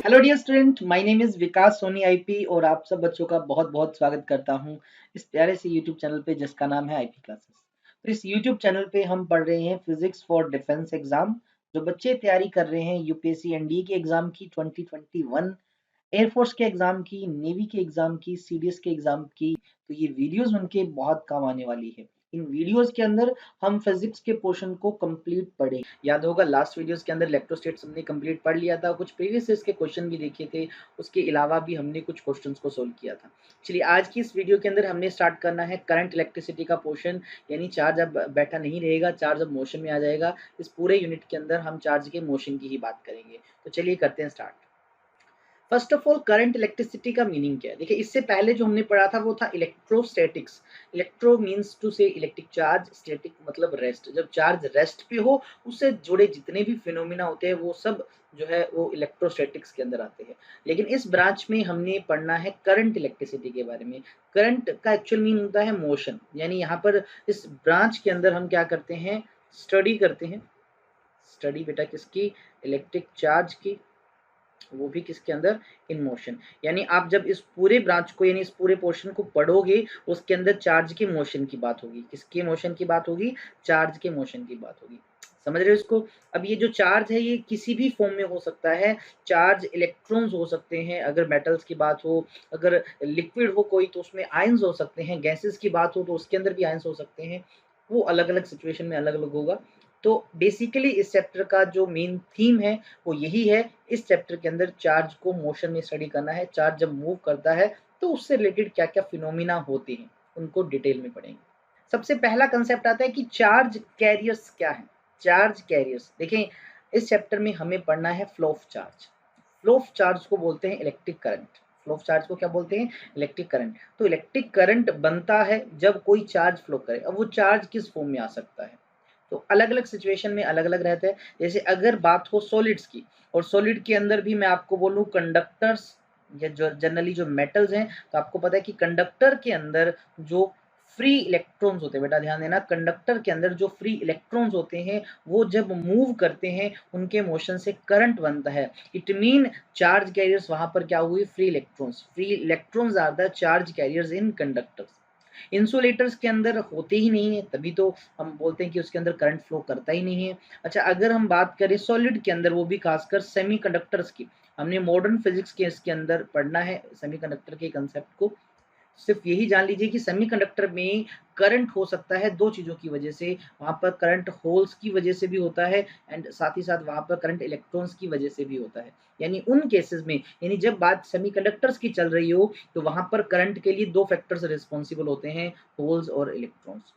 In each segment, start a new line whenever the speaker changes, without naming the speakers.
Hello dear student, my name is Vikas Soni IP और आप सब बच्चों का बहुत बहुत स्वागत करता हूं इस प्यारे से यूट्यूब चैनल पे जिसका नाम है आईपी क्लासेस। तो इस यूट्यूब चैनल पे हम पढ़ रहे हैं फिजिक्स फॉर डिफेंस एग्जाम। जो बच्चे तैयारी कर रहे हैं यूपीएससी एनडीए के एग्जाम की 2021, एयरफोर्स के एग्जाम की, नेवी के एग्जाम की, सीडीएस के एग्जाम की, तो ये वीडियोस उनके बहुत काम आने वाली है। इन वीडियोस के अंदर हम फिजिक्स के पोर्शन को कंप्लीट पढ़ेंगे। याद होगा लास्ट वीडियोस के अंदर इलेक्ट्रोस्टैटिक्स हमने कंप्लीट पढ़ लिया था, कुछ प्रीवियस ईयर्स के क्वेश्चन भी देखे थे, उसके अलावा भी हमने कुछ क्वेश्चंस को सोल्व किया था। चलिए आज की इस वीडियो के अंदर हमने स्टार्ट करना है करंट इलेक्ट्रिसिटी का पोर्शन, यानी चार्ज अब बैठा नहीं रहेगा, चार्ज अब मोशन में आ जाएगा। इस पूरे यूनिट के अंदर हम चार्ज के मोशन की ही बात करेंगे। तो चलिए करते हैं start. First of all current electricity का मीनिंग क्या है? देखिए इससे पहले जो हमने पढ़ा था वो था इलेक्ट्रोस्टैटिक्स। इलेक्ट्रो मींस टू से इलेक्ट्रिक चार्ज, स्टैटिक मतलब रेस्ट। जब चार्ज रेस्ट पे हो उससे जुड़े जितने भी फिनोमिना होते हैं वो सब जो है वो इलेक्ट्रोस्टैटिक्स के अंदर आते हैं। लेकिन इस ब्रांच में हमने पढ़ना है करंट इलेक्ट्रिसिटी के बारे में। करंट का एक्चुअल मीन होता है मोशन, यानी यहाँ पर इस ब्रांच के अंदर हम क्या करते हैं, स्टडी करते हैं। स्टडी बेटा किसकी? इलेक्ट्रिक चार्ज की, वो भी किसके अंदर? In motion. यानी आप जब इस पूरे ब्रांच को यानी इस पूरे पोर्शन को पढ़ोगे उसके अंदर चार्ज के मोशन की बात होगी। किसके मोशन की बात होगी? चार्ज के मोशन की बात होगी। समझ रहे हो इसको? अब ये जो चार्ज है ये किसी भी फॉर्म में हो सकता है। चार्ज इलेक्ट्रॉन्स हो सकते हैं अगर मेटल्स की बात हो, अगर लिक्विड हो कोई तो उसमें आयंस हो सकते हैं, गैसेस की बात हो तो उसके अंदर भी आयंस हो सकते हैं। वो अलग अलग सिचुएशन में अलग अलग होगा। तो बेसिकली इस चैप्टर का जो मेन थीम है वो यही है। इस चैप्टर के अंदर चार्ज को मोशन में स्टडी करना है। चार्ज जब मूव करता है तो उससे रिलेटेड क्या क्या फिनोमिना होते हैं उनको डिटेल में पढ़ेंगे। सबसे पहला कंसेप्ट आता है कि चार्ज कैरियर्स क्या है। चार्ज कैरियर्स देखें, इस चैप्टर में हमें पढ़ना है flow of charge. Flow of charge को बोलते हैं electric current. Flow of charge को क्या बोलते हैं? Electric current. तो इलेक्ट्रिक करंट बनता है जब कोई चार्ज फ्लो करे। अब वो चार्ज किस फॉर्म में आ सकता है? तो अलग अलग सिचुएशन में अलग अलग रहता है। जैसे अगर बात हो सॉलिड्स की, और सॉलिड के अंदर भी मैं आपको बोलूं कंडक्टर्स या जो जनरली जो मेटल्स हैं, तो आपको पता है कि कंडक्टर के अंदर जो फ्री इलेक्ट्रॉन्स होते हैं, बेटा ध्यान देना, कंडक्टर के अंदर जो फ्री इलेक्ट्रॉन्स होते हैं वो जब मूव करते हैं उनके मोशन से करंट बनता है। इट मीन चार्ज कैरियर्स वहां पर क्या हुई? Free electrons are the charge carriers in conductors. Insulators के अंदर होते ही नहीं है, तभी तो हम बोलते हैं कि उसके अंदर करंट फ्लो करता ही नहीं है। अच्छा अगर हम बात करें सॉलिड के अंदर, वो भी खासकर सेमीकंडक्टर्स की, हमने मॉडर्न फिजिक्स के इसके अंदर पढ़ना है सेमीकंडक्टर के कंसेप्ट को। सिर्फ यही जान लीजिए कि सेमीकंडक्टर में करंट हो सकता है दो चीज़ों की वजह से। वहाँ पर करंट होल्स की वजह से भी होता है एंड साथ ही साथ वहाँ पर करंट इलेक्ट्रॉन्स की वजह से भी होता है। यानी उन केसेस में, यानी जब बात सेमीकंडक्टर्स की चल रही हो तो वहाँ पर करंट के लिए दो फैक्टर्स रिस्पॉन्सिबल होते हैं, होल्स और इलेक्ट्रॉन्स।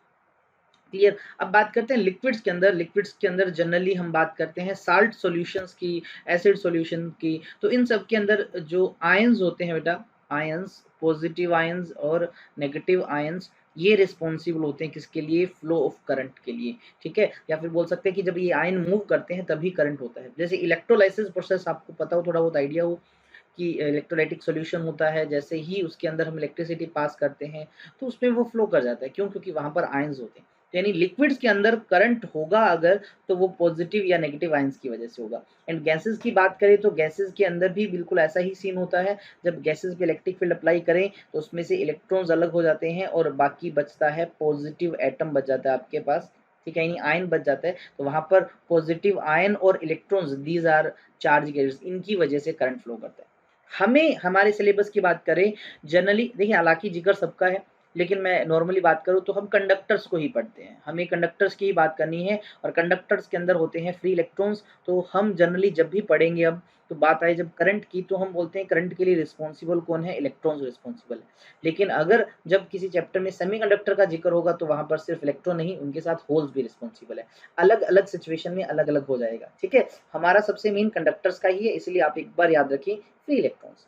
क्लियर? अब बात करते हैं लिक्विड्स के अंदर। लिक्विड्स के अंदर जनरली हम बात करते हैं साल्ट सॉल्यूशंस की, एसिड सॉल्यूशन की। तो इन सब के अंदर जो आयंस होते हैं बेटा, आयंस, पॉजिटिव आयंस और नेगेटिव आयंस, ये रिस्पॉन्सिबल होते हैं किसके लिए? फ्लो ऑफ करंट के लिए। ठीक है? या फिर बोल सकते हैं कि जब ये आयन मूव करते हैं तभी करंट होता है। जैसे इलेक्ट्रोलाइसिस प्रोसेस आपको पता हो, थोड़ा बहुत आइडिया हो कि इलेक्ट्रोलाइटिक सॉल्यूशन होता है, जैसे ही उसके अंदर हम इलेक्ट्रिसिटी पास करते हैं तो उसमें वो फ्लो कर जाता है। क्यों? क्योंकि वहां पर आयंस होते हैं। यानी लिक्विड्स के अंदर करंट होगा अगर, तो वो पॉजिटिव या नेगेटिव आयंस की वजह से होगा। एंड गैसेस की बात करें तो गैसेस के अंदर भी बिल्कुल ऐसा ही सीन होता है। जब गैसेस पे इलेक्ट्रिक फील्ड अप्लाई करें तो उसमें से इलेक्ट्रॉन्स अलग हो जाते हैं और बाकी बचता है पॉजिटिव एटम बच जाता है आपके पास। ठीक है? यानी आयन बच जाता है, तो वहां पर पॉजिटिव आयन और electrons, these are charge carriers, इनकी वजह से करंट फ्लो करता है। हमें हमारे सिलेबस की बात करें जनरली, देखिए हालांकि जिक्र सबका है, लेकिन मैं नॉर्मली बात करूं तो हम कंडक्टर्स को ही पढ़ते हैं। हमें कंडक्टर्स की ही बात करनी है और कंडक्टर्स के अंदर होते हैं फ्री इलेक्ट्रॉन्स। तो हम जनरली जब भी पढ़ेंगे, अब तो बात आई जब करंट की, तो हम बोलते हैं करंट के लिए रिस्पॉन्सिबल कौन है? इलेक्ट्रॉन्स रिस्पॉन्सिबल है। लेकिन अगर जब किसी चैप्टर में सेमीकंडक्टर का जिक्र होगा तो वहां पर सिर्फ इलेक्ट्रॉन नहीं, उनके साथ होल्स भी रिस्पॉन्सिबल है। अलग अलग सिचुएशन में अलग अलग हो जाएगा। ठीक है? हमारा सबसे मेन कंडक्टर्स का ही है, इसलिए आप एक बार याद रखिए फ्री इलेक्ट्रॉन्स।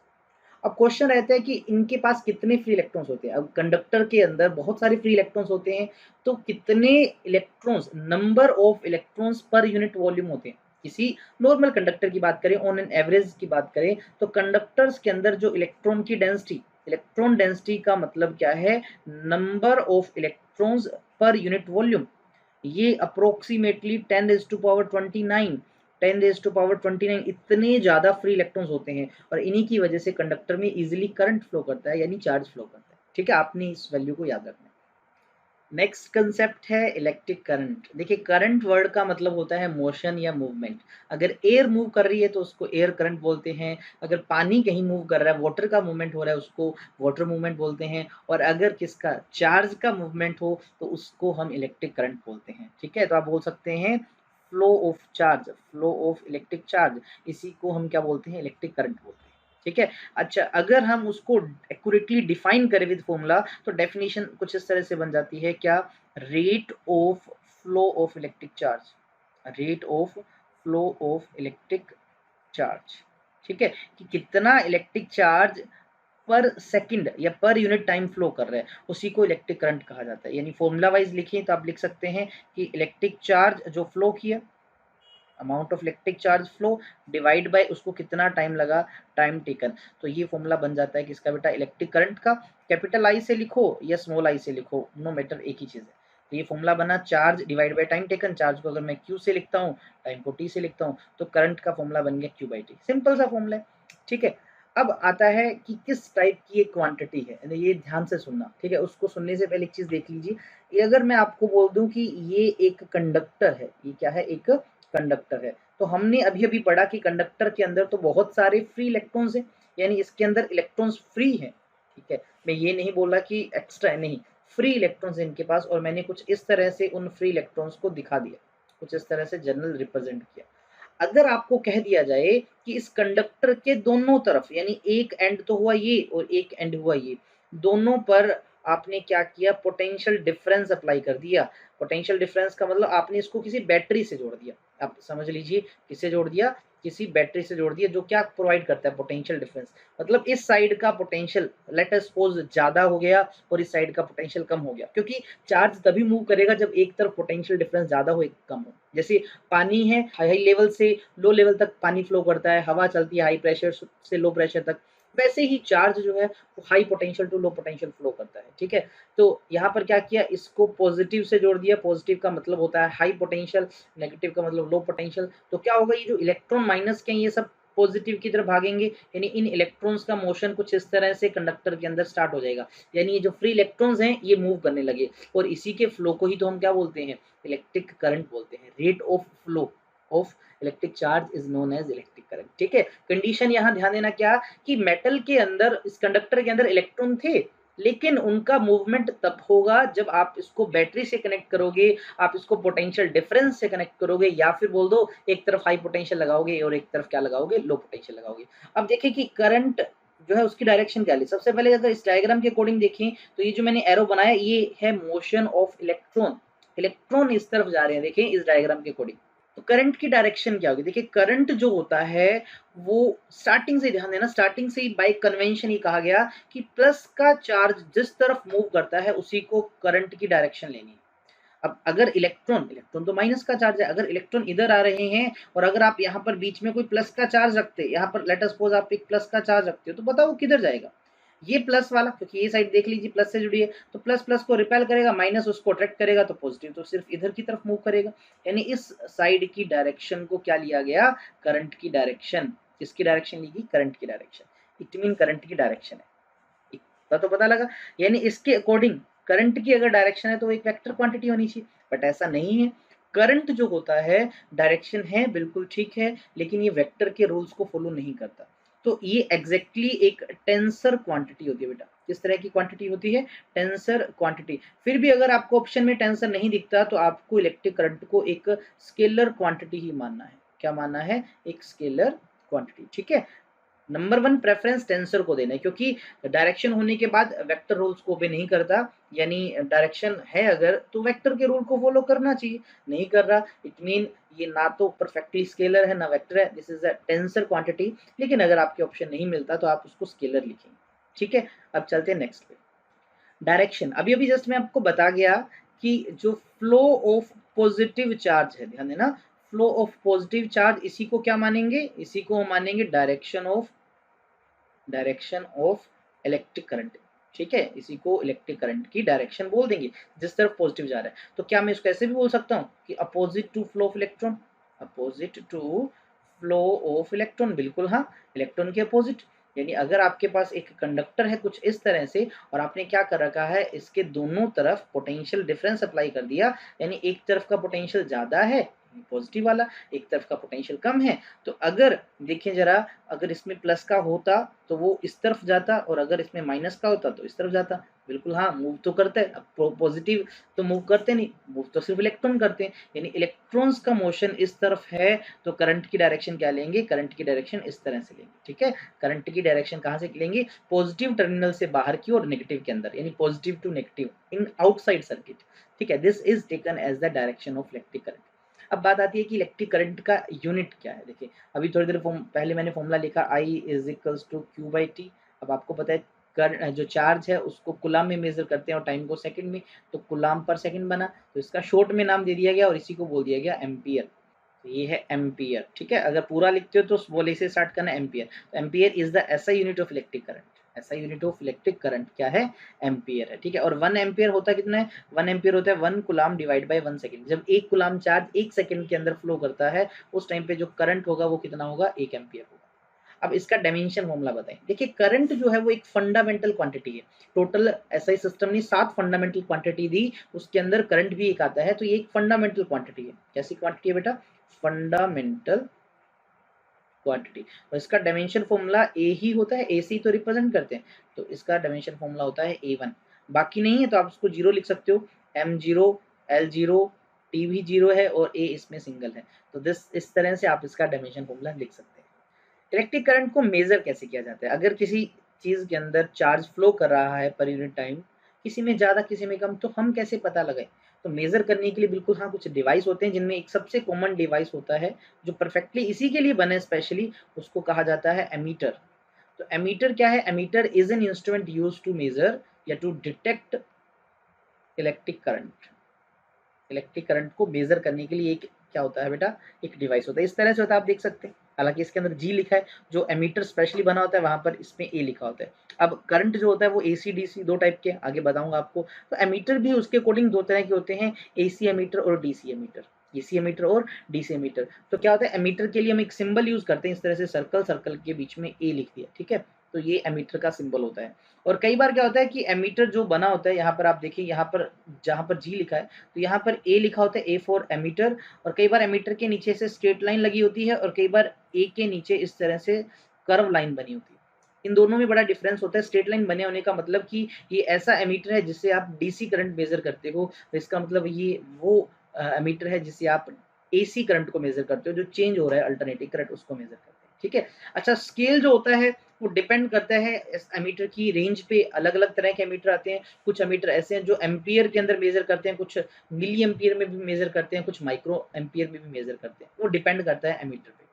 अब क्वेश्चन रहता है कि इनके पास कितने फ्री इलेक्ट्रॉन्स होते हैं। अब कंडक्टर के अंदर बहुत सारे फ्री इलेक्ट्रॉन्स होते हैं, तो कितने electrons, number of electrons per unit volume होते हैं। किसी नॉर्मल कंडक्टर की बात करें, ऑन एन एवरेज की बात करें, तो कंडक्टर्स के अंदर जो इलेक्ट्रॉन की डेंसिटी, इलेक्ट्रॉन डेंसिटी का मतलब क्या है? Number of electrons per unit volume. ये अप्रोक्सीमेटली 10⁻29 10⁻29 इतने ज़्यादा फ्री इलेक्ट्रॉन्स होते हैं और इन्हीं की वजह से कंडक्टर में इजीली करंट फ्लो करता है, यानी चार्ज फ्लो करता है। ठीक है, आपने इस वैल्यू को याद रखना है। नेक्स्ट कंसेप्ट है इलेक्ट्रिक करंट। देखिए, करंट वर्ड का मतलब होता है मोशन या मूवमेंट। अगर एयर मूव कर रही है तो उसको एयर करंट बोलते हैं, अगर पानी कहीं मूव कर रहा है, वाटर का मूवमेंट हो रहा है, उसको वाटर मूवमेंट बोलते हैं, और अगर किसका चार्ज का मूवमेंट हो तो उसको हम इलेक्ट्रिक करंट बोलते हैं। ठीक है, तो आप बोल सकते हैं flow of charge, flow of electric charge, इसी को हम क्या बोलते हैं, इलेक्ट्रिक करंट बोलते हैं। ठीक है, अच्छा, अगर हम उसको एक्यूरेटली डिफाइन करें विद फॉर्मूला तो डेफिनेशन कुछ इस तरह से बन जाती है, क्या, rate of flow of electric charge, rate of flow of electric charge. ठीक है, कि कितना इलेक्ट्रिक चार्ज पर सेकंड या पर यूनिट टाइम फ्लो कर रहा है, उसी को इलेक्ट्रिक करंट कहा जाता है। यानी फॉर्मूला वाइज लिखिए तो आप लिख सकते हैं कि इलेक्ट्रिक चार्ज जो फ्लो किया, amount of electric charge flow divide by उसको कितना टाइम लगा, टाइम टेकन। तो ये फॉर्मूला बन जाता है किसका बेटा, इलेक्ट्रिक करंट का। कैपिटल आई से लिखो या स्मॉल आई से लिखो, नो मैटर, एक ही चीज है। तो ये फॉर्मूला बना charge divide by time taken. Charge को अगर मैं क्यू से लिखता हूँ, टाइम को टी से लिखता हूँ, तो करंट का फॉर्मूला बन गया क्यू बाई टी। सिंपल सा फॉर्मूला है। ठीक है, अब आता है कि किस टाइप की ये क्वांटिटी है, ये ध्यान से सुनना। ठीक है, उसको सुनने से पहले एक चीज देख लीजिए। ये अगर मैं आपको बोल दूं कि ये एक कंडक्टर है, ये क्या है, एक कंडक्टर है, तो हमने अभी अभी पढ़ा कि कंडक्टर के अंदर तो बहुत सारे फ्री इलेक्ट्रॉन्स हैं, यानी इसके अंदर इलेक्ट्रॉन्स फ्री हैं। ठीक है, मैं ये नहीं बोला कि एक्स्ट्रा है, नहीं, फ्री इलेक्ट्रॉन्स हैं इनके पास, और मैंने कुछ इस तरह से उन फ्री इलेक्ट्रॉन्स को दिखा दिया, कुछ इस तरह से जनरल रिप्रेजेंट किया। अगर आपको कह दिया जाए कि इस कंडक्टर के दोनों तरफ, यानी एक एंड तो हुआ ये और एक एंड हुआ ये, दोनों पर आपने क्या किया, पोटेंशियल डिफरेंस अप्लाई कर दिया। पोटेंशियल डिफरेंस का मतलब आपने इसको किसी बैटरी से जोड़ दिया। आप समझ लीजिए, किससे जोड़ दिया, किसी बैटरी से जोड़ दिया, जो क्या प्रोवाइड करता है, पोटेंशियल डिफरेंस। मतलब इस साइड का पोटेंशियल लेट अस सपोज ज्यादा हो गया और इस साइड का पोटेंशियल कम हो गया, क्योंकि चार्ज तभी मूव करेगा जब एक तरफ पोटेंशियल डिफरेंस ज्यादा हो, एक कम हो। जैसे पानी है, हाई लेवल से लो लेवल तक पानी फ्लो करता है, हवा चलती है हाई प्रेशर से लो प्रेशर तक, वैसे ही चार्ज जो है वो high potential to low potential flow करता है। ठीक है, तो यहाँ पर क्या किया, इसको पॉजिटिव से जोड़ दिया। पॉजिटिव का मतलब होता है हाई पोटेंशियल, नेगेटिव का मतलब लो पोटेंशियल। तो क्या होगा, ये जो इलेक्ट्रॉन माइनस के ये सब पॉजिटिव की तरफ भागेंगे, यानी इन इलेक्ट्रॉन्स का मोशन कुछ इस तरह से कंडक्टर के अंदर स्टार्ट हो जाएगा, यानी ये जो फ्री इलेक्ट्रॉन्स हैं ये मूव करने लगे, और इसी के फ्लो को ही तो हम क्या बोलते हैं, इलेक्ट्रिक करंट बोलते हैं। Rate of flow of electric charge is known as electric current. ठीक है, कंडीशन यहाँ ध्यान देना क्या, कि मेटल के अंदर, इस कंडक्टर के अंदर इलेक्ट्रॉन थे, लेकिन उनका मूवमेंट तब होगा जब आप इसको बैटरी से कनेक्ट करोगे, आप इसको पोटेंशियल डिफरेंस से कनेक्ट करोगे, या फिर बोल दो एक तरफ हाई पोटेंशियल लगाओगे और एक तरफ क्या लगाओगे, लो पोटेंशियल लगाओगे। अब देखिए कि करंट जो है उसकी डायरेक्शन क्या है। सबसे पहले अगर इस डायग्राम के अकॉर्डिंग देखें तो ये जो मैंने एरो बनाया ये है मोशन ऑफ इलेक्ट्रॉन। इलेक्ट्रॉन इस तरफ जा रहे हैं, देखें इस डायग्राम के अकॉर्डिंग। तो करंट की डायरेक्शन क्या होगी, देखिए करंट जो होता है वो स्टार्टिंग से, ध्यान देना, स्टार्टिंग से ही बाय कन्वेंशन ही कहा गया कि प्लस का चार्ज जिस तरफ मूव करता है उसी को करंट की डायरेक्शन लेनी है। अब अगर इलेक्ट्रॉन, इलेक्ट्रॉन तो माइनस का चार्ज है, अगर इलेक्ट्रॉन इधर आ रहे हैं और अगर आप यहाँ पर बीच में कोई प्लस का चार्ज रखते, यहाँ पर लेट अस सपोज आप एक प्लस का चार्ज रखते हो, तो बताओ किधर जाएगा, ये प्लस वाला, क्योंकि ये साइड देख लीजिए प्लस से जुड़ी है, तो प्लस प्लस को रिपेल करेगा, माइनस उसको अट्रैक्ट करेगा, तो पॉजिटिव तो सिर्फ इधर की तरफ मूव करेगा। यानी इस साइड की डायरेक्शन को क्या लिया गया, करंट की डायरेक्शन। किसकी डायरेक्शन ली गई, करंट की डायरेक्शन। इट मीन करंट की डायरेक्शन है, इतना तो पता लगा। यानी इसके अकॉर्डिंग करंट की अगर डायरेक्शन है तो एक वेक्टर क्वांटिटी होनी चाहिए, बट ऐसा नहीं है। करंट जो होता है डायरेक्शन है, बिल्कुल ठीक है, लेकिन ये वेक्टर के रूल्स को फॉलो नहीं करता। तो ये एग्जैक्टली एक टेंसर क्वांटिटी होती है बेटा। किस तरह की क्वांटिटी होती है, टेंसर क्वांटिटी। फिर भी अगर आपको ऑप्शन में टेंसर नहीं दिखता तो आपको इलेक्ट्रिक करंट को एक स्केलर क्वांटिटी ही मानना है। क्या मानना है, एक स्केलर क्वांटिटी। ठीक है, नंबर वन प्रेफरेंस टेंसर को देना है, क्योंकि डायरेक्शन होने के बाद वेक्टर रूल्स को भी नहीं करता। यानी डायरेक्शन है अगर तो वेक्टर के रूल को फॉलो करना चाहिए, नहीं कर रहा, इट मीन ये ना तो परफेक्टली स्केलर है ना वेक्टर है, this is a tensor quantity. लेकिन अगर आपके ऑप्शन नहीं मिलता तो आप उसको स्केलर लिखेंगे। ठीक है, अब चलते हैं नेक्स्ट पे। डायरेक्शन अभी अभी जस्ट मैं आपको बता गया कि जो फ्लो ऑफ पॉजिटिव चार्ज है, ध्यान देना, फ्लो ऑफ पॉजिटिव चार्ज, इसी को क्या मानेंगे, इसी को हम मानेंगे डायरेक्शन ऑफ इलेक्ट्रिक करंट। ठीक है, इसी को इलेक्ट्रिक करंट की डायरेक्शन बोल देंगे, जिस तरफ पॉजिटिव जा रहा है। तो क्या मैं इसको ऐसे भी बोल सकता हूँ कि opposite to flow of electron, opposite to flow of electron, बिल्कुल हाँ, इलेक्ट्रॉन के अपोजिट। यानी अगर आपके पास एक कंडक्टर है कुछ इस तरह से और आपने क्या कर रखा है, इसके दोनों तरफ पोटेंशियल डिफरेंस अप्लाई कर दिया, यानी एक तरफ का पोटेंशियल ज्यादा है पॉजिटिव वाला, एक तरफ का पोटेंशियल कम है, तो अगर देखें जरा, अगर इसमें प्लस का होता तो वो इस तरफ जाता और अगर इसमें माइनस का होता तो इस तरफ जाता। बिल्कुल हाँ, मूव तो करता है। अब पॉजिटिव तो मूव करते नहीं, मूव तो सिर्फ इलेक्ट्रॉन करते हैं, यानी इलेक्ट्रॉन्स का मोशन इस तरफ है तो करंट की डायरेक्शन क्या लेंगे, करंट की डायरेक्शन इस तरह से लेंगे। ठीक है, करंट की डायरेक्शन कहाँ से लेंगे, पॉजिटिव टर्मिनल से बाहर की और नेगेटिव के अंदर, यानी positive to negative in outside circuit. ठीक है, this is taken as the direction of electric current. अब बात आती है कि इलेक्ट्रिक करंट का यूनिट क्या है। देखिए अभी थोड़ी देर पहले मैंने फॉर्मूला लिखा I is equals to Q by T. अब आपको पता है जो चार्ज है उसको कुलाम में मेजर करते हैं और टाइम को सेकंड में, तो कुलाम पर सेकंड बना, तो इसका शॉर्ट में नाम दे दिया गया और इसी को बोल दिया गया एम्पियर। तो ये है एम्पियर। ठीक है, अगर पूरा लिखते हो तो बोले से स्टार्ट करना एम्पियर। तो एम्पियर इज द ऐसा यूनिट ऑफ इलेक्ट्रिक करंट, ऐसा यूनिट ऑफ इलेक्ट्रिक करंट क्या है, एम्पियर है। ठीक है, और 1 एम्पियर होता है कितना है, 1 एम्पियर होता है 1 कुलाम डिवाइड बाय 1 सेकंड। जब 1 कुलाम चार्ज 1 सेकंड के अंदर फ्लो करता है उस टाइम पे जो करंट होगा वो कितना होगा, 1 एम्पियर होगा। अब इसका डायमेंशन फॉर्मूला बताएं। देखिए करंट जो है वो एक फंडामेंटल क्वांटिटी है, टोटल ऐसा ही सिस्टम ने 7 फंडामेंटल क्वांटिटी दी, उसके अंदर करंट भी एक आता है, तो ये एक फंडामेंटल क्वांटिटी है। कैसी क्वांटिटी है बेटा, फंडामेंटल क्वांटिटी। और इसका डायमेंशन फॉर्मूला ए ही होता है, ए से ही तो रिप्रेजेंट करते हैं, तो इसका डायमेंशन फॉर्मूला होता है A1। बाकी नहीं है तो आप उसको जीरो लिख सकते हो, M0 L0 T भी जीरो है और A इसमें सिंगल है, तो इस तरह से आप इसका डायमेंशन फॉर्मूला लिख सकते हैं। इलेक्ट्रिक करंट को मेजर कैसे किया जाता है, अगर किसी चीज के अंदर चार्ज फ्लो कर रहा है पर यूनिट टाइम, किसी में ज्यादा किसी में कम, तो हम कैसे पता लगाएं। तो मेजर करने के लिए बिल्कुल हाँ, कुछ डिवाइस होते हैं जिनमें एक सबसे कॉमन डिवाइस होता है जो परफेक्टली इसी के लिए बने स्पेशली, उसको कहा जाता है एमीटर। तो एमीटर क्या है, ammeter is an instrument use to measure या to detect electric current. Electric current को मेजर करने के लिए एक क्या होता है बेटा, एक डिवाइस होता है, इस तरह से होता है, आप देख सकते हैं। हालांकि इसके अंदर जी लिखा है, जो एमीटर स्पेशली बना होता है वहां पर इसमें ए लिखा होता है। अब करंट जो होता है वो एसी डीसी दो टाइप के आगे बताऊंगा आपको। तो एमीटर भी उसके अकॉर्डिंग दो तरह के होते हैं, एसी एमीटर और डीसी एमीटर, एसी एमीटर और डीसी एमीटर। तो क्या होता है, एमीटर के लिए हम एक सिंबल यूज करते हैं इस तरह से, सर्कल, सर्कल के बीच में ए लिख दिया। ठीक है, तो ये एमीटर का सिंबल होता है। और कई बार क्या होता है कि एमीटर जो बना होता है, यहाँ पर आप देखिए, यहाँ पर जहाँ पर जी लिखा है तो यहाँ पर ए लिखा होता है, ए फॉर एमीटर। और कई बार एमीटर के नीचे से स्ट्रेट लाइन लगी होती है और कई बार ए के नीचे इस तरह से कर्व लाइन बनी होती है। इन दोनों में बड़ा डिफरेंस होता है। स्ट्रेट लाइन बने होने का मतलब कि ये ऐसा एमीटर है जिससे आप डीसी करंट मेजर करते हो, तो इसका मतलब ये वो एमीटर है जिससे आप एसी करंट को मेजर करते हो, जो चेंज हो रहा है अल्टरनेटिव करंट उसको मेजर करते हैं। ठीक है, अच्छा स्केल जो होता है वो डिपेंड करता है इस एमीटर की रेंज पे। अलग अलग तरह के एमीटर आते हैं, कुछ एमीटर ऐसे हैं जो एम्पियर के अंदर मेजर करते हैं, कुछ मिली एम्पियर में भी मेजर करते हैं, कुछ माइक्रो एम्पियर में भी मेजर करते हैं, वो डिपेंड करता है एमीटर पे।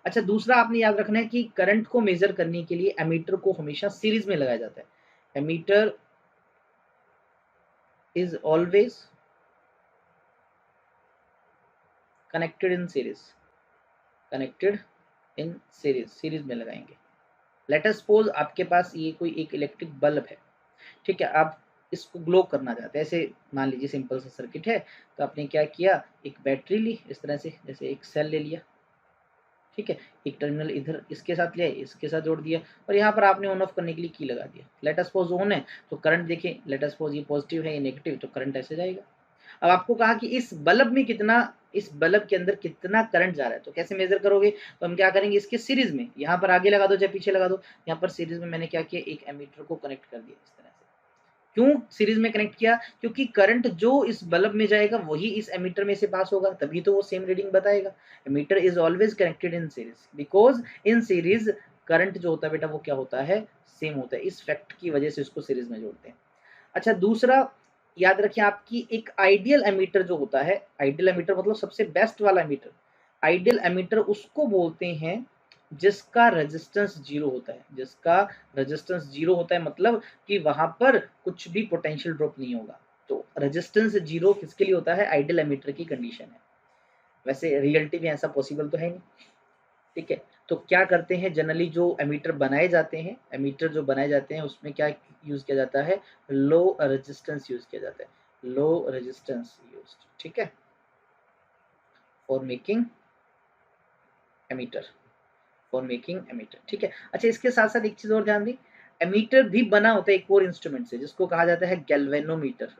अच्छा दूसरा आपने याद रखना है कि करंट को मेजर करने के लिए एमीटर को हमेशा सीरीज में लगाया जाता है। Ammeter is always connected in series, connected in series, series में लगाएंगे। लेट अस सपोज आपके पास ये कोई एक इलेक्ट्रिक बल्ब है, ठीक है, आप इसको ग्लो करना चाहते हैं, ऐसे मान लीजिए सिंपल सा सर्किट है। तो आपने क्या किया, एक बैटरी ली इस तरह से, जैसे एक सेल ले लिया, ठीक है, एक टर्मिनल इधर इसके साथ लिया, इसके साथ जोड़ दिया, और यहाँ पर आपने ऑन ऑफ करने के लिए की लगा दिया। लेट अस सपोज ऑन है तो करंट देखिए, लेट अस सपोज ये पॉजिटिव है ये नेगेटिव, तो करंट ऐसे जाएगा। अब आपको कहा कि इस बल्ब में कितना, इस बल्ब के अंदर कितना करंट जा रहा है, तो कैसे मेजर करोगे, तो हम क्या करेंगे, इसके सीरीज में, यहाँ पर आगे लगा दो चाहे पीछे लगा दो, यहाँ पर सीरीज में मैंने क्या किया, एक एमीटर को कनेक्ट कर दिया इस तरह से। क्यों सीरीज में कनेक्ट किया, क्योंकि करंट जो इस बल्ब में जाएगा वही इस एमीटर में से पास होगा, तभी तो वो सेम रीडिंग बताएगा। Ammeter is always connected in series because in series current जो होता है बेटा वो क्या होता है, सेम होता है। इस फैक्ट की वजह से उसको सीरीज में जोड़ते हैं। अच्छा दूसरा याद रखिए, आपकी एक आइडियल एमीटर जो होता है, आइडियल एमीटर मतलब सबसे बेस्ट वाला एमीटर, आइडियल एमीटर उसको बोलते हैं जिसका रेजिस्टेंस जीरो होता है। जिसका रेजिस्टेंस जीरो होता है मतलब कि वहां पर कुछ भी पोटेंशियल ड्रॉप नहीं होगा। तो रेजिस्टेंस जीरो किसके लिए होता है, आइडियल एमीटर की कंडीशन है। वैसे रियलिटी में ऐसा पॉसिबल तो है नहीं, ठीक है। तो क्या करते हैं जनरली, जो एमीटर बनाए जाते हैं, एमीटर जो बनाए जाते हैं उसमें क्या यूज किया जाता है, लो रेजिस्टेंस यूज किया जाता है, लो रेजिस्टेंस यूज, ठीक है, for making ammeter, for making ammeter, ठीक है। अच्छा, इसके साथ साथ एक चीज और ध्यान दी, एमीटर भी बना होता है एक और इंस्ट्रूमेंट से जिसको कहा जाता है गैल्वेनोमीटर।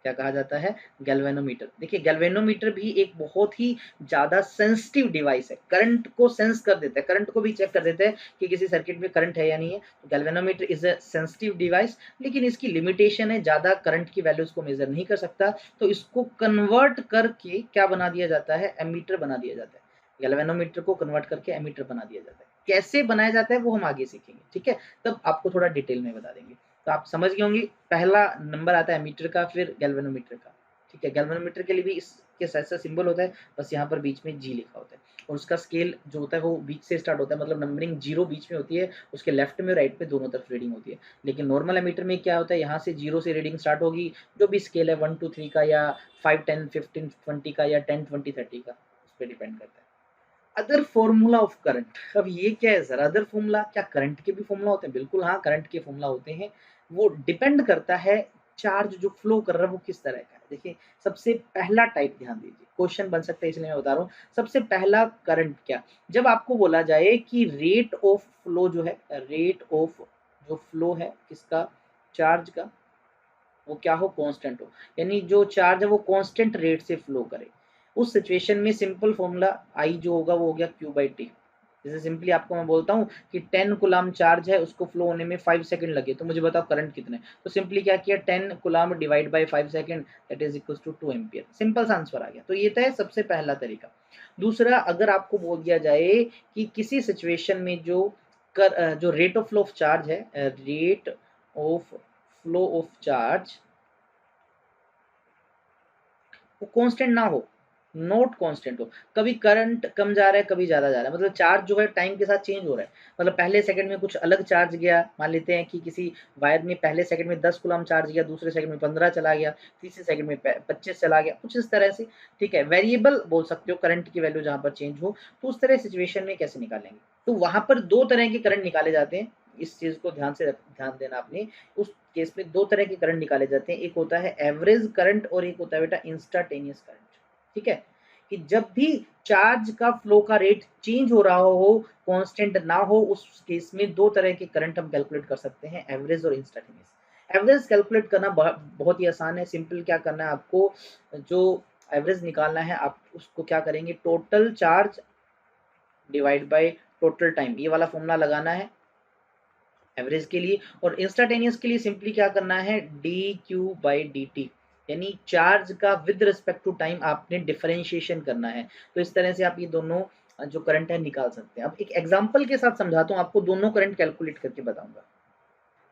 क्या कहा जाता है? गैल्वेनोमीटर। देखिए, गैल्वेनोमीटर भी एक बहुत ही ज़्यादा सेंसिटिव डिवाइस है, करंट को सेंस कर देता है, करंट को भी चेक कर देता है कि किसी सर्किट में करंट है या नहीं है। तो galvanometer is a sensitive device, लेकिन इसकी लिमिटेशन है, ज़्यादा करंट की वैल्यूज को मेजर नहीं कर सकता, तो इसको कन्वर्ट करके क्या बना दिया जाता है? एमीटर बना दिया जाता है। गैल्वेनोमीटर को कन्वर्ट करके एमीटर बना दिया जाता है। कैसे बनाया जाता है वो हम आगे सीखेंगे, ठीक है, तब आपको थोड़ा डिटेल में बता देंगे। तो आप समझ गए होंगे, पहला नंबर आता है एमीटर का, फिर गैल्वेनोमीटर का, ठीक है। गैल्वेनोमीटर के लिए भी इसके साथ साथ सिंबल होता है, बस यहाँ पर बीच में जी लिखा होता है, और उसका स्केल जो होता है वो बीच से स्टार्ट होता है, मतलब नंबरिंग 0 बीच में होती है, उसके लेफ्ट में और राइट में दोनों तरफ रीडिंग होती है। लेकिन नॉर्मल एमीटर में क्या होता है, यहाँ से 0 से रीडिंग स्टार्ट होगी, जो भी स्केल है 1 2 3 का, या 5 10 15 20 का, या 10 20 30 का, उस पर डिपेंड करता है। अदर फॉर्मूला ऑफ करंट, अब ये क्या है सर अदर फॉर्मूला? क्या करंट के भी फॉर्मूला होते हैं? बिल्कुल हाँ, करंट के फॉर्मूला होते हैं। वो डिपेंड करता है चार्ज जो फ्लो कर रहा है वो किस तरह का है। देखिए, सबसे पहला टाइप ध्यान दीजिए, क्वेश्चन बन सकता है इसलिए मैं बता रहा हूँ। सबसे पहला करंट क्या, जब आपको बोला जाए कि रेट ऑफ फ्लो जो है, रेट ऑफ जो फ्लो है किसका, चार्ज का, वो क्या हो, कांस्टेंट हो, यानी जो चार्ज है वो कांस्टेंट रेट से फ्लो करे, उस सिचुएशन में सिंपल फॉर्मूला आई जो होगा वो हो गया क्यू बाई टी। जैसे सिंपली आपको मैं बोलता हूँ कि 10 कुलाम चार्ज है, उसको फ्लो होने में 5 सेकंड लगे, तो मुझे बताओ करंट कितने, तो सिंपली क्या किया, 10 coulomb divide by 5 second, that is equal to 2 ampere. Simple सा आंसर आ गया। तो ये था सबसे पहला तरीका। दूसरा, अगर आपको बोल दिया जाए कि किसी सिचुएशन में जो rate of flow of charge है, rate of flow of charge वो कांस्टेंट ना हो, नॉट कांस्टेंट हो, कभी करंट कम जा रहा है कभी ज्यादा जा रहा है, मतलब चार्ज जो है टाइम के साथ चेंज हो रहा है, मतलब पहले सेकंड में कुछ अलग चार्ज गया, मान लेते हैं कि किसी वायर में पहले सेकंड में 10 कूलम चार्ज गया, दूसरे सेकंड में 15 चला गया, तीसरे सेकंड में 25 चला गया, कुछ इस तरह से, ठीक है। वेरिएबल बोल सकते हो करंट की वैल्यू जहां पर चेंज हो, तो उस तरह सिचुएशन में कैसे निकालेंगे? तो वहां पर दो तरह के करंट निकाले जाते हैं, इस चीज को ध्यान देना आपने। उस केस में दो तरह के करंट निकाले जाते हैं, एक होता है एवरेज करंट और एक होता है बेटा इंस्टाटेनियस करंट, ठीक है। कि जब भी चार्ज का फ्लो का रेट चेंज हो रहा हो, कांस्टेंट ना हो, उस केस में दो तरह के करंट हम कैलकुलेट कर सकते हैं, एवरेज और इंस्टाटेनियस। एवरेज कैलकुलेट करना बहुत ही आसान है, सिंपल क्या करना है आपको, जो एवरेज निकालना है आप उसको क्या करेंगे, total charge divide by total time, ये वाला फॉर्मूला लगाना है एवरेज के लिए। और इंस्टाटेनियस के लिए सिंपली क्या करना है, D Q by D T, यानी चार्ज का विद रिस्पेक्ट टू टाइम आपने डिफरेंशिएशन करना है। तो इस तरह से आप ये दोनों जो करंट है निकाल सकते हैं। अब एक एग्जांपल के साथ समझाता हूँ आपको, दोनों करंट कैलकुलेट करके बताऊंगा।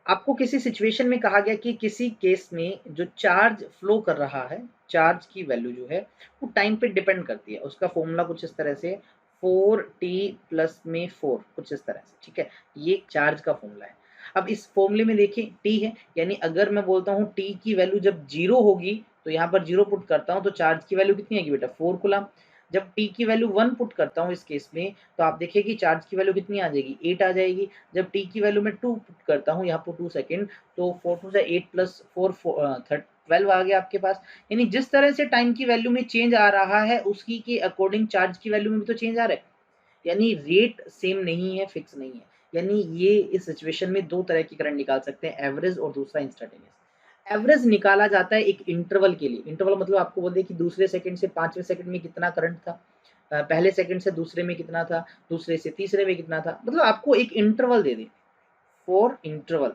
आपको किसी सिचुएशन में कहा गया कि किसी केस में जो चार्ज फ्लो कर रहा है, चार्ज की वैल्यू जो है वो टाइम पे डिपेंड करती है, उसका फॉर्मूला कुछ इस तरह से 4t प्लस में 4, कुछ इस तरह से, ठीक है। ये चार्ज का फॉर्मूला है। अब इस फॉर्मूले में देखिए t है, यानी अगर मैं बोलता हूँ t की वैल्यू जब 0 होगी, तो यहाँ पर 0 पुट करता हूँ, तो चार्ज की वैल्यू कितनी आएगी बेटा, 4 कूलम। जब t की वैल्यू 1 पुट करता हूँ इस केस में, तो आप देखिए कि चार्ज की वैल्यू कितनी आ जाएगी, 8 आ जाएगी। जब t की वैल्यू मैं 2 पुट करता हूँ, यहाँ पर 2 सेकेंड, तो 4 2 से 8 प्लस 4 12 आ गया आपके पास। यानी जिस तरह से टाइम की वैल्यू में चेंज आ रहा है, उसकी के अकॉर्डिंग चार्ज की वैल्यू में भी तो चेंज आ रहा है, यानी रेट सेम नहीं है, फिक्स नहीं है। यानी ये इस सिचुएशन में दो तरह की करंट निकाल सकते हैं, एवरेज और दूसरा इंस्टेंटेनियस। एवरेज निकाला जाता है एक इंटरवल के लिए, इंटरवल मतलब आपको बोल दे कि दूसरे सेकंड से पांचवें सेकंड में कितना करंट था, पहले सेकंड से दूसरे में कितना था, दूसरे से तीसरे में कितना था, मतलब आपको एक interval they they, for interval,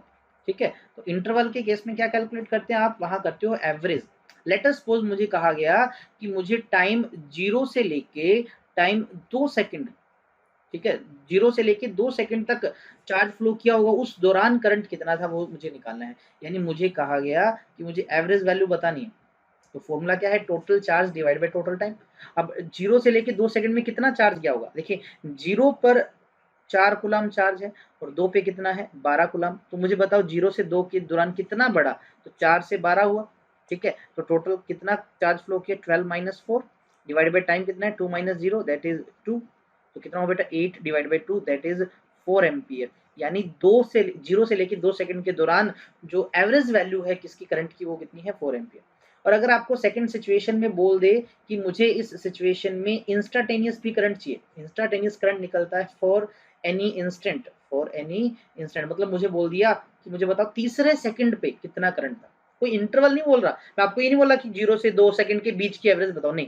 ठीक है। तो इंटरवल के केस में क्या कैलकुलेट करते हैं आप, वहां करते हो एवरेज। लेट अस सपोज मुझे कहा गया कि मुझे टाइम 0 से लेके टाइम 2 सेकंड, ठीक है, 0 से लेके 2 सेकंड तक चार्ज फ्लो किया होगा, उस दौरान करंट कितना था वो मुझे निकालना है। यानी मुझे कहा गया कि मुझे एवरेज वैल्यू बतानी है, तो फॉर्मूला क्या है, total charge divide by total time. अब 0 से लेके 2 सेकंड में कितना चार्ज गया होगा, देखिए 0 पर 4 कूलम चार्ज है और 2 पे कितना है 12 कूलम, तो मुझे बताओ 0 से 2 के दौरान कितना बढ़ा, तो 4 से 12 हुआ, ठीक है। तो टोटल कितना चार्ज फ्लो किया, 12 माइनस 4 डिवाइड बाय टाइम कितना है, 2 माइनस 0 दैट इज 2, तो कितना हो बेटा 8 divide by 2 that is 4 ampere. यानी 0 से लेके 2 सेकंड के दौरान जो एवरेज वैल्यू है किसकी करंट की, वो कितनी है, 4 एम्पियर। और अगर आपको सेकंड सिचुएशन में बोल दे कि मुझे इस सिचुएशन में इंस्टाटेनियस भी करंट चाहिए, इंस्टाटेनियस करंट निकलता है for any instant, for any instant, मतलब मुझे बोल दिया कि मुझे बताओ तीसरे सेकंड पे कितना करंट था, कोई इंटरवल नहीं बोल रहा, मैं आपको ये नहीं बोला कि 0 से 2 सेकंड के बीच की एवरेज बताओ, नहीं,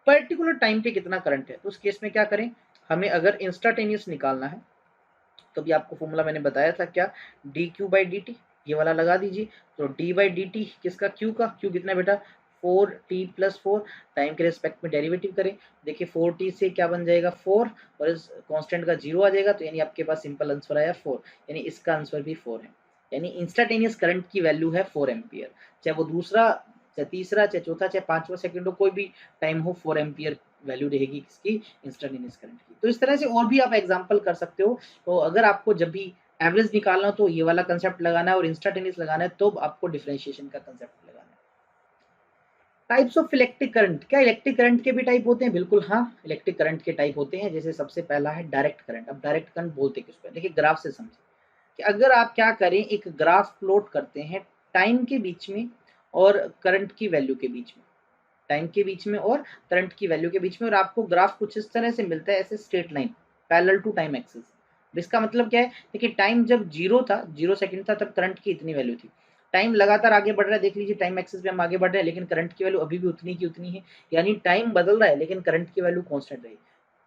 पर्टिकुलर टाइम पे कितना करंट है। तो उस केस में क्या करें, हमें अगर इंस्टाटेनियस निकालना है तो भी आपको फॉर्मूला मैंने बताया था क्या, D Q by D T, ये वाला लगा दीजिए। तो डी बाई डी टी किसका, क्यू का, क्यू कितना बेटा 4t+4, टाइम के रिस्पेक्ट में डेरिवेटिव करें, देखिए 4t से क्या बन जाएगा 4 और इस कांस्टेंट का 0 आ जाएगा, तो यानी आपके पास सिंपल आंसर आया 4, यानी इसका आंसर भी 4 है। यानी इंस्टाटेनियस करंट की वैल्यू है 4 एम्पियर, चाहे वो दूसरा, चाहे तीसरा, चाहे चौथा, चाहे पांचवा सेकंड हो, कोई भी टाइम हो, 4 एम्पियर वैल्यू रहेगी किसकी, इंस्टाटेनियस करंट की। तो इस तरह से और भी आप एग्जांपल कर सकते हो। तो अगर आपको जब भी एवरेज निकालना हो तो ये वाला कंसेप्ट लगाना है और इंस्टाटेनियस लगाना है, तो आपको डिफरेंशिएशन का कंसेप्ट लगाना है। टाइप्स ऑफ इलेक्ट्रिक करंट, क्या इलेक्ट्रिक करंट के भी टाइप होते हैं? बिल्कुल हाँ, इलेक्ट्रिक करंट के टाइप होते हैं। जैसे सबसे पहला है डायरेक्ट करंट। अब डायरेक्ट करंट बोलते किसको है, देखिए ग्राफ से समझिए कि अगर आप क्या करें, एक ग्राफ प्लॉट करते हैं टाइम के बीच में और करंट की वैल्यू के बीच में, टाइम के बीच में और करंट की वैल्यू के बीच में, और आपको ग्राफ कुछ इस तरह से मिलता है, ऐसे straight line parallel to time axis. इसका मतलब क्या है, देखिए टाइम जब 0 था, 0 सेकंड था, तब करंट की इतनी वैल्यू थी। टाइम लगातार आगे बढ़ रहा है, देख लीजिए टाइम एक्सिस पे हम आगे बढ़ रहे हैं, लेकिन करंट की वैल्यू अभी भी उतनी की उतनी है, यानी टाइम बदल रहा है लेकिन करंट की वैल्यू कांस्टेंट रही।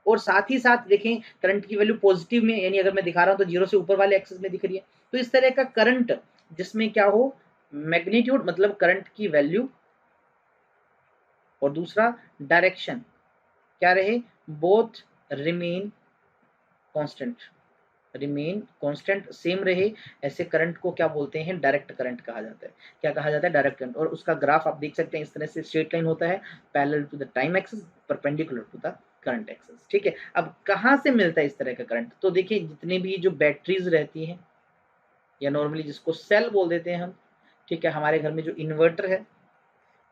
और साथ ही साथ देखें करंट की वैल्यू पॉजिटिव में, यानी अगर मैं दिखा रहा हूं तो 0 से ऊपर वाले एक्सिस में दिख रही है। तो इस तरह का करंट जिसमें क्या हो, मैग्नीट्यूड मतलब करंट की वैल्यू, और दूसरा डायरेक्शन क्या रहे, both remain constant, remain constant same रहे, ऐसे करंट को क्या बोलते हैं, डायरेक्ट करंट कहा जाता है। क्या कहा जाता है, डायरेक्ट करंट। और उसका ग्राफ आप देख सकते हैं इस तरह से स्ट्रेट लाइन होता है, parallel to the time axis, perpendicular to the current axis. ठीक है, अब कहाँ से मिलता है इस तरह का करंट, तो देखिए जितने भी जो बैटरीज रहती हैं, या नॉर्मली जिसको सेल बोल देते हैं हम, ठीक है, हमारे घर में जो इन्वर्टर है,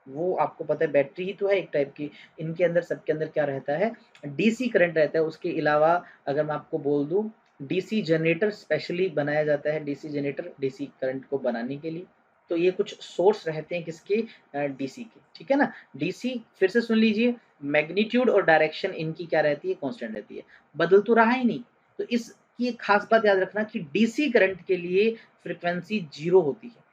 वो आपको पता है बैटरी ही तो है एक टाइप की, इनके अंदर सबके अंदर क्या रहता है, डीसी करंट रहता है। उसके अलावा अगर मैं आपको बोल दूं, डीसी जनरेटर स्पेशली बनाया जाता है, डीसी जनरेटर डीसी करंट को बनाने के लिए। तो ये कुछ सोर्स रहते हैं किसके, डीसी के, ठीक है ना। डीसी फिर से सुन लीजिए, मैग्नीट्यूड और डायरेक्शन इनकी क्या रहती है, कांस्टेंट रहती है, बदल तो रहा ही नहीं। तो इसकी एक खास बात याद रखना कि डीसी करंट के लिए फ्रिक्वेंसी 0 होती है।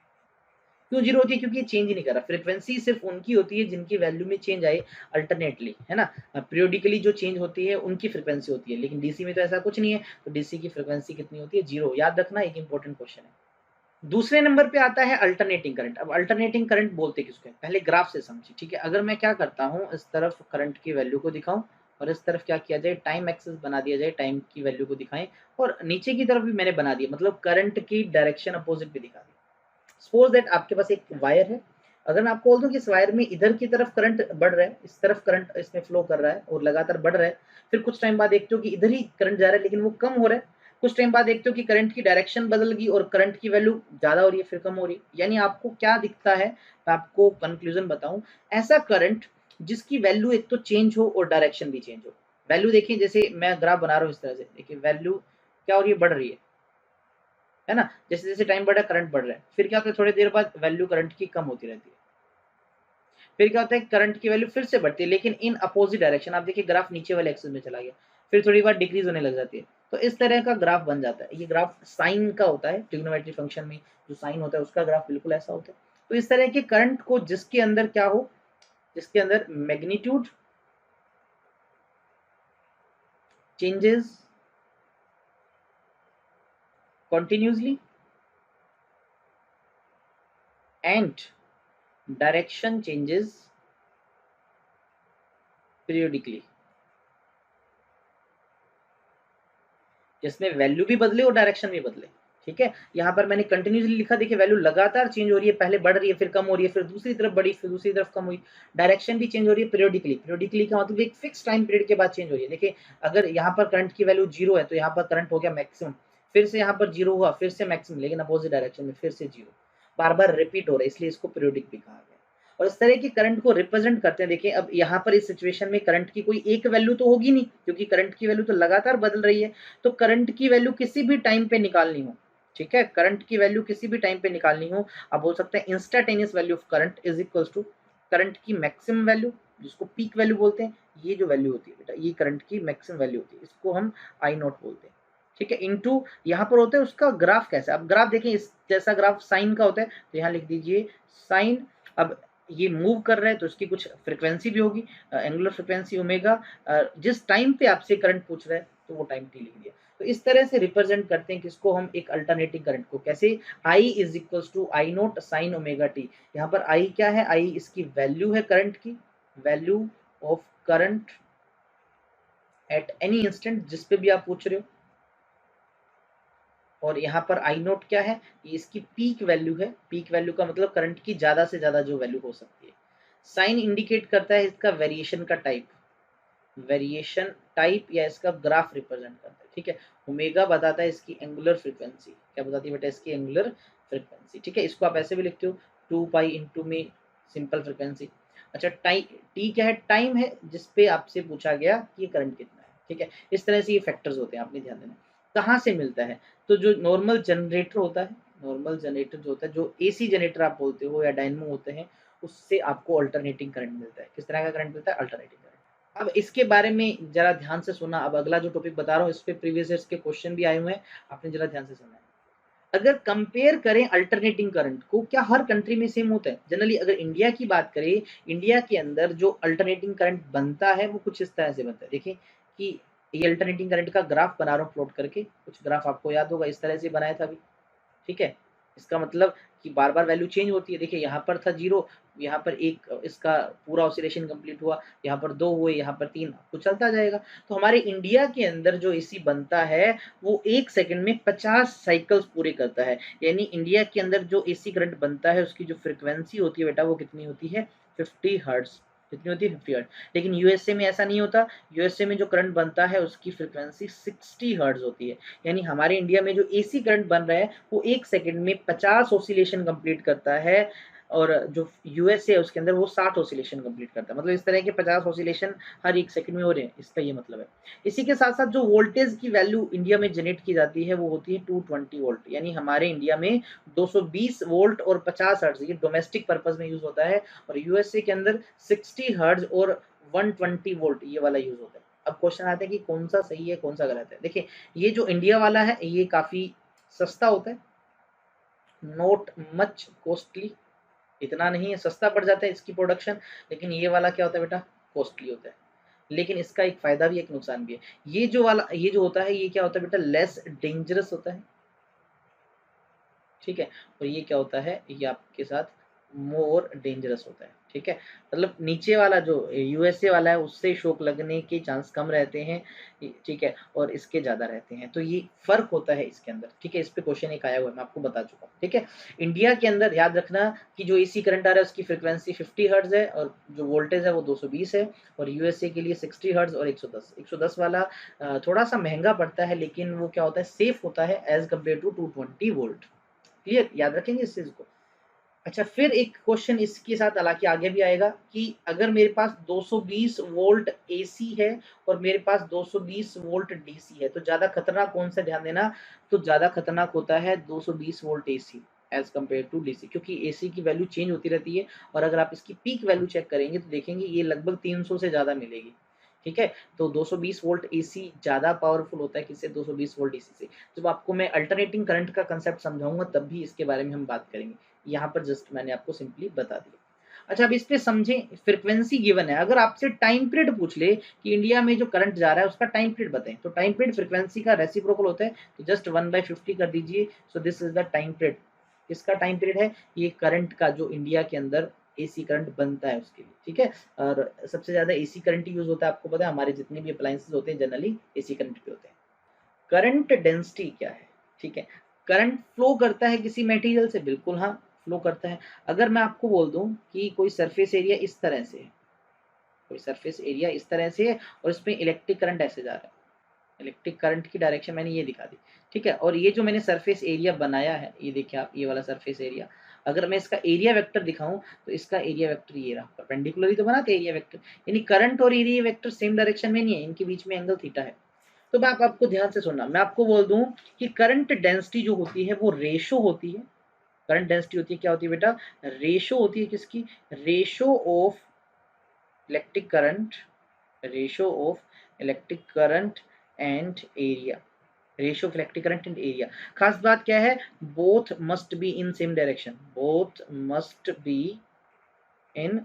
क्यों 0 होती है, क्योंकि ये चेंज ही नहीं कर रहा। फ्रीक्वेंसी सिर्फ उनकी होती है जिनकी वैल्यू में चेंज आए अल्टरनेटली, है ना। पीरियोडिकली जो चेंज होती है उनकी फ्रीक्वेंसी होती है, लेकिन डीसी में तो ऐसा कुछ नहीं है। तो डीसी की फ्रीक्वेंसी कितनी होती है, 0, याद रखना, एक इंपॉर्टेंट क्वेश्चन है। दूसरे नंबर पे आता है अल्टरनेटिंग करंट। अब अल्टरनेटिंग करंट बोलते किसको है, पहले ग्राफ से समझिए। ठीक है, अगर मैं क्या करता हूँ, इस तरफ करंट की वैल्यू को दिखाऊं और इस तरफ क्या किया जाए, टाइम एक्सिस बना दिया जाए, टाइम की वैल्यू को दिखाएं, और नीचे की तरफ भी मैंने बना दिया, मतलब करंट की डायरेक्शन अपोजिट भी दिखा दी। सपोज दैट आपके पास एक वायर है, अगर मैं आपको बोल दूं कि इस वायर में इधर की तरफ करंट बढ़ रहा है, इस तरफ करंट इसमें फ्लो कर रहा है और लगातार बढ़ रहा है, फिर कुछ टाइम बाद देखते हो कि इधर ही करंट जा रहा है लेकिन वो कम हो रहा है, कुछ टाइम बाद देखते हो कि करंट की डायरेक्शन बदल गई और करंट की वैल्यू ज्यादा हो रही है फिर कम हो रही है, यानी आपको क्या दिखता है, मैं आपको कंक्लूजन बताऊं, ऐसा करंट जिसकी वैल्यू एक तो चेंज हो और डायरेक्शन भी चेंज हो। वैल्यू देखिए, जैसे मैं ग्राफ बना रहा हूँ इस तरह से, देखिए वैल्यू क्या हो रही है, बढ़ रही है ना। जैसे जैसे टाइम बढ़ रहा है करंट बढ़ रहा है, फिर क्या होता है, थोड़ी देर बाद वैल्यू करंट की कम होती रहती है, फिर क्या होता है, करंट की वैल्यू फिर से बढ़ती है लेकिन इन अपोजिट डायरेक्शन। आप देखिए ग्राफ नीचे वाले एक्सिस में चला गया, फिर थोड़ी बार डिक्रीज होने लग जाती है। तो इस तरह का ग्राफ बन जाता है। ये ग्राफ साइन का होता है, ट्रिग्नोमेट्री फंक्शन में जो साइन होता है उसका ग्राफ बिल्कुल ऐसा होता है। तो इस तरह के करंट को जिसके अंदर क्या हो, जिसके अंदर magnitude changes continuously and direction changes periodically, जिसमें वैल्यू भी बदले और डायरेक्शन भी बदले। ठीक है, यहाँ पर मैंने कंटिन्यूसली लिखा, देखिए वैल्यू लगातार चेंज हो रही है, पहले बढ़ रही है फिर कम हो रही है, फिर दूसरी तरफ बढ़ी फिर दूसरी तरफ कम हुई, डायरेक्शन भी चेंज हो रही है पीरियोडिकली। पीरियोडिकली का मतलब एक फिक्स टाइम पीरियड के बाद चेंज हो रही है। देखिए अगर यहाँ पर करंट की वैल्यू 0 है तो यहाँ पर करंट हो गया मैक्सिमम, फिर से यहाँ पर 0 हुआ, फिर से मैक्सिमम, लेकिन अपोजिट डायरेक्शन में फिर से 0, बार बार रिपीट हो रहा है, इसलिए इसको पीरियोडिक भी कहा गया। और इस तरह के करंट को रिप्रेजेंट करते हैं। देखिए अब यहाँ पर इस सिचुएशन में करंट की कोई एक वैल्यू तो होगी नहीं, क्योंकि करंट की वैल्यू तो लगातार बदल रही है। तो करंट की वैल्यू किसी भी टाइम पे निकालनी हो, ठीक है, करंट की वैल्यू किसी भी टाइम पे निकालनी हो, अब हो सकता है instantaneous value of current is equals to current की मैक्सिमम वैल्यू, जिसको पीक वैल्यू बोलते हैं, ये जो वैल्यू होती है बेटा, ये करंट की मैक्सिमम वैल्यू होती है, इसको हम आई नॉट बोलते हैं। ठीक है, इनटू यहाँ पर होता है उसका ग्राफ कैसा। अब ग्राफ देखें, इस जैसा ग्राफ साइन का होता है, तो यहाँ लिख दीजिए साइन। अब ये मूव कर रहा है तो इसकी कुछ फ्रिक्वेंसी भी होगी, एंगुलर फ्रिक्वेंसी ओमेगा, जिस टाइम पे आपसे करंट पूछ रहा है तो वो टाइम टी लिख दिया। तो इस तरह से रिप्रेजेंट करते हैं किसको हम, एक अल्टरनेटिंग करंट को। कैसे, I is equals to I naught sine omega t. यहाँ पर आई क्या है, आई इसकी वैल्यू है करंट की, value of current at any instant, जिस पे भी आप पूछ रहे हो। और यहाँ पर आई नोट क्या है, ये इसकी पीक वैल्यू है। पीक वैल्यू का मतलब करंट की ज्यादा से ज्यादा जो वैल्यू हो सकती है। साइन इंडिकेट करता है इसका वेरिएशन का टाइप, वेरिएशन टाइप या इसका ग्राफ रिप्रेजेंट करता है। ठीक है, ओमेगा बताता है इसकी एंगुलर फ्रीक्वेंसी। क्या बताती है बेटा, इसकी एंगुलर फ्रीक्वेंसी। ठीक है, इसको आप ऐसे भी लिखते हो 2 पाई इंटू में सिंपल फ्रीक्वेंसी। अच्छा, टाइम टी क्या है, टाइम है जिसपे आपसे पूछा गया कि ये करंट कितना है। ठीक है, इस तरह से ये फैक्टर्स होते हैं, आपने ध्यान देना। कहाँ से मिलता है, तो जो नॉर्मल जनरेटर होता है, नॉर्मल जनरेटर जो होता है, जो एसी जनरेटर आप बोलते हो या डायनमो होते हैं, उससे आपको अल्टरनेटिंग करंट मिलता है। किस तरह का करंट मिलता है, अल्टरनेटिंग करंट। अब इसके बारे में जरा ध्यान से सुना। अब अगला जो टॉपिक बता रहा हूँ, इस पे प्रीवियस ईयर्स के क्वेश्चन भी आए हुए हैं, आपने जरा ध्यान से सुना है। अगर कंपेयर करें अल्टरनेटिंग करंट को, क्या हर कंट्री में सेम होता है? जनरली अगर इंडिया की बात करें, इंडिया के अंदर जो अल्टरनेटिंग करंट बनता है वो कुछ इस तरह से बनता है। देखिए कि ये अल्टरनेटिंग करंट का ग्राफ बना रहा हूँ प्लॉट करके, कुछ ग्राफ आपको याद होगा, इस तरह से बनाया था अभी। ठीक है, इसका मतलब कि बार बार वैल्यू चेंज होती है। देखिए यहाँ पर था 0, यहाँ पर एक इसका पूरा ऑसिलेशन कंप्लीट हुआ, यहाँ पर 2 हुए, यहाँ पर 3, तो चलता जाएगा। तो हमारे इंडिया के अंदर जो एसी बनता है वो 1 सेकंड में 50 साइकिल्स पूरे करता है। यानी इंडिया के अंदर जो एसी करंट बनता है उसकी जो फ्रिक्वेंसी होती है बेटा, वो कितनी होती है, 50 हर्ट्ज। कितनी होती है, 50 हर्ट्ज। लेकिन यूएसए में ऐसा नहीं होता। यूएसए में जो करंट बनता है उसकी फ्रिक्वेंसी 60 हर्ट्ज होती है। यानी हमारे इंडिया में जो एसी करंट बन रहा है वो 1 सेकंड में 50 ऑसिलेशन कंप्लीट करता है, और जो यूएसए है उसके अंदर वो 60 ऑसिलेशन कंप्लीट करता है। मतलब इस तरह के 50 ऑसिलेशन हर 1 सेकंड में हो रहे हैं, इसका ये मतलब है। इसी के साथ साथ जो वोल्टेज की वैल्यू इंडिया में जनरेट की जाती है वो होती है 220 वोल्ट। यानी हमारे इंडिया में 220 वोल्ट और 50 हर्ट्ज, ये डोमेस्टिक पर्पज में यूज होता है, और यूएसए के अंदर 60 हर्ट्ज और 120 वोल्ट ये वाला यूज होता है। अब क्वेश्चन आता है कि कौन सा सही है कौन सा गलत है। देखिए ये जो इंडिया वाला है ये काफी सस्ता होता है, नॉट मच कॉस्टली, इतना नहीं है, सस्ता पड़ जाता है इसकी प्रोडक्शन। लेकिन ये वाला क्या होता है बेटा, कॉस्टली होता है। लेकिन इसका एक फायदा भी एक नुकसान भी है। ये जो वाला, ये जो होता है ये क्या होता है बेटा, लेस डेंजरस होता है। ठीक है, और ये क्या होता है, ये आपके साथ मोर डेंजरस होता है। ठीक है, मतलब नीचे वाला जो यूएसए वाला है उससे शॉक लगने के चांस कम रहते हैं। ठीक है, और इसके ज्यादा रहते हैं, तो ये फर्क होता है इसके अंदर। ठीक है, इस पे क्वेश्चन एक आया हुआ है, मैं आपको बता चुका हूँ। ठीक है, इंडिया के अंदर याद रखना कि जो एसी करंट आ रहा है उसकी फ्रिक्वेंसी 50 हर्ट्ज है, और जो वोल्टेज है वो 220 है, और यूएसए के लिए 60 हर्ट्ज और 110 वाला थोड़ा सा महंगा पड़ता है, लेकिन वो क्या होता है, सेफ होता है as compare to 220 volt. Clear, याद रखेंगे इस चीज को। अच्छा, फिर एक क्वेश्चन इसके साथ हालांकि आगे भी आएगा कि अगर मेरे पास 220 वोल्ट एसी है और मेरे पास 220 वोल्ट डीसी है, तो ज्यादा खतरनाक कौन सा, ध्यान देना। तो ज्यादा खतरनाक होता है 220 volt AC as compare to DC, क्योंकि एसी की वैल्यू चेंज होती रहती है, और अगर आप इसकी पीक वैल्यू चेक करेंगे तो देखेंगे ये लगभग 300 से ज्यादा मिलेगी। ठीक है, तो 220 वोल्ट एसी ज्यादा पावरफुल होता है किससे, 220 वोल्ट एसी से। जब आपको मैं अल्टरनेटिंग करंट का कंसेप्ट समझाऊंगा तब भी इसके बारे में हम बात करेंगे, यहाँ पर जस्ट मैंने आपको सिंपली बता दिया। अच्छा, अब इस पे समझें, फ्रीक्वेंसी गिवन है, अगर आपसे टाइम पीरियड पूछ ले कि इंडिया में जो करंट जा रहा है उसका टाइम पीरियड बताएं, तो टाइम पीरियड फ्रीक्वेंसी का रेसिप्रोकल होता है, तो जस्ट 1/50 कर दीजिए। So this is the time period. किसका टाइम पीरियड है, ये करंट का जो इंडिया के अंदर एसी करंट बनता है उसके लिए। ठीक है, और सबसे ज्यादा एसी करंट यूज होता है, आपको पता है हमारे जितने भी अप्लायंसेस होते हैं जनरली एसी करंट पे होते हैं। करंट डेंसिटी क्या है, ठीक है, करंट फ्लो करता है किसी मटेरियल से, बिल्कुल हाँ फ्लो करता है। अगर मैं आपको बोल दूं कि कोई सरफेस एरिया इस तरह से है, कोई सरफेस एरिया इस तरह से है, और इसमें इलेक्ट्रिक करंट ऐसे जा रहा है, इलेक्ट्रिक करंट की डायरेक्शन मैंने ये दिखा दी। ठीक है, और ये जो मैंने सरफेस एरिया बनाया है, ये देखिए आप, ये वाला सरफेस एरिया, अगर मैं इसका एरिया वेक्टर दिखाऊं तो इसका एरिया वेक्टर ये रहा, परपेंडिकुलरली तो बनाते एरिया वेक्टर। यानी करंट और एरिया वेक्टर सेम डायरेक्शन में नहीं है, इनके बीच में एंगल थीटा है। तो मैं आपको ध्यान से सुनना, मैं आपको बोल दूं कि करंट डेंसिटी जो होती है वो रेशो होती है करंट डेंसिटी होती है, क्या होती है बेटा, रेशो होती है किसकी, ratio of electric current, ratio of electric current and area, ratio of electric current and area. खास बात क्या है, both must be in same direction, both must be in